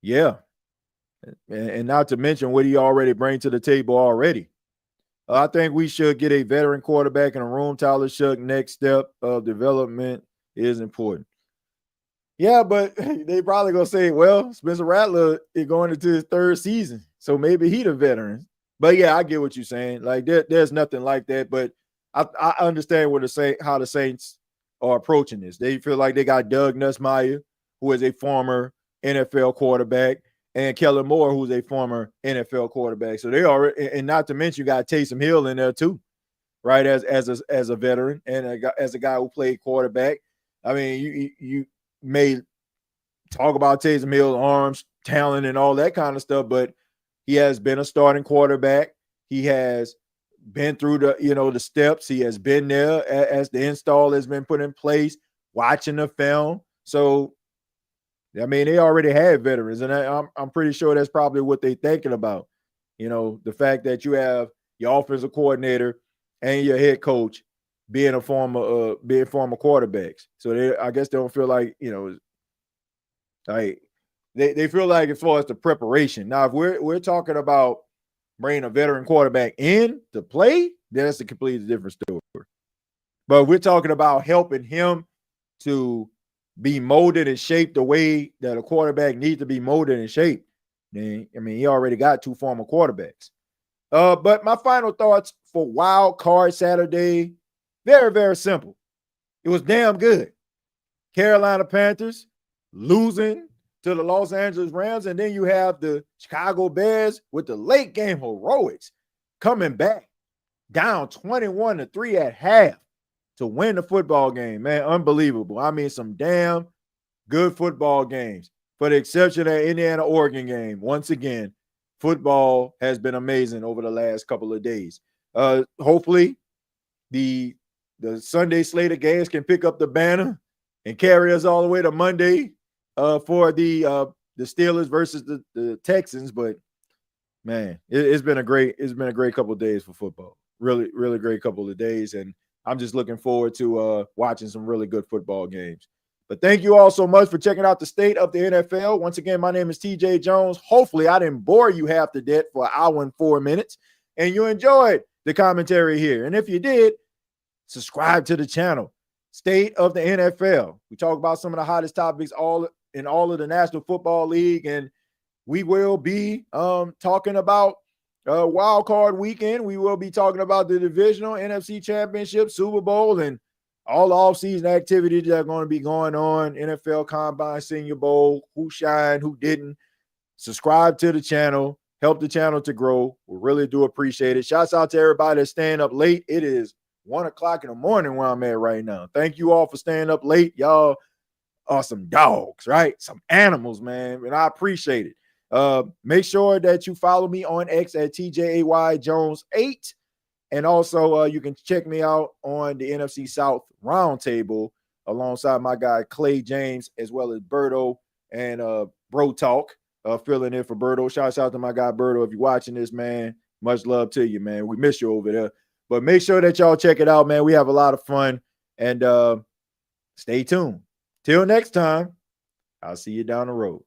Yeah. And not to mention what he already brings to the table already. I think we should get a veteran quarterback in a room. Tyler Shuck, next step of development is important. Yeah, but they probably going to say, well, Spencer Rattler is going into his 3rd season, so maybe he the veteran. But, yeah, I get what you're saying. Like, there's nothing like that, but I understand how the Saints are approaching this. They feel like they got Doug Nussmeier, who is a former NFL quarterback, and Kellen Moore, who's a former NFL quarterback. So they are, and not to mention you got Taysom Hill in there too, right? As a veteran and as a guy who played quarterback. I mean, you may talk about Taysom Hill's arms, talent, and all that kind of stuff, but he has been a starting quarterback. He has been through the steps. He has been there as the install has been put in place, watching the film. So, I mean, they already had veterans, and I'm pretty sure that's probably what they're thinking about. The fact that you have your offensive coordinator and your head coach being former quarterbacks. So I guess they don't feel like, like they feel like as far as the preparation. Now, if we're talking about bringing a veteran quarterback in to play, then that's a completely different story. But we're talking about helping him to be molded and shaped the way that a quarterback needs to be molded and shaped. Then, I mean, he already got 2 former quarterbacks. But my final thoughts for Wild Card Saturday, very, very simple. It was damn good. Carolina Panthers losing to the Los Angeles Rams, and then you have the Chicago Bears with the late game heroics coming back down 21-3 at half to win the football game, man. Unbelievable. I mean, some damn good football games. For the exception of the Indiana-Oregon game, once again, football has been amazing over the last couple of days. Hopefully, the Sunday slate of games can pick up the banner and carry us all the way to Monday for the Steelers versus the Texans. But, man, it's been a great couple of days for football. Really, really great couple of days, and I'm just looking forward to watching some really good football games. But thank you all so much for checking out the state of the NFL. Once again, my name is TJ Jones. Hopefully, I didn't bore you half to death for 1 hour and 4 minutes, and you enjoyed the commentary here. And if you did, subscribe to the channel. State of the NFL. We talk about some of the hottest topics in all of the National Football League, and we will be talking about wild card weekend. We will be talking about the divisional, NFC Championship, Super Bowl, and all the offseason activities that are going to be going on. NFL Combine, Senior Bowl, who shined, who didn't. Subscribe to the channel. Help the channel to grow. We really do appreciate it. Shouts out to everybody that's staying up late. It is 1 o'clock in the morning where I'm at right now. Thank you all for staying up late. Y'all are some dogs, right? Some animals, man. And I appreciate it. Make sure that you follow me on X at TJAYJones8. And also, you can check me out on the NFC South Roundtable alongside my guy Clay James, as well as Berto and Bro Talk. Filling in for Berto. Shouts out to my guy Berto. If you're watching this, man, much love to you, man. We miss you over there. But make sure that y'all check it out, man. We have a lot of fun. And stay tuned. Till next time, I'll see you down the road.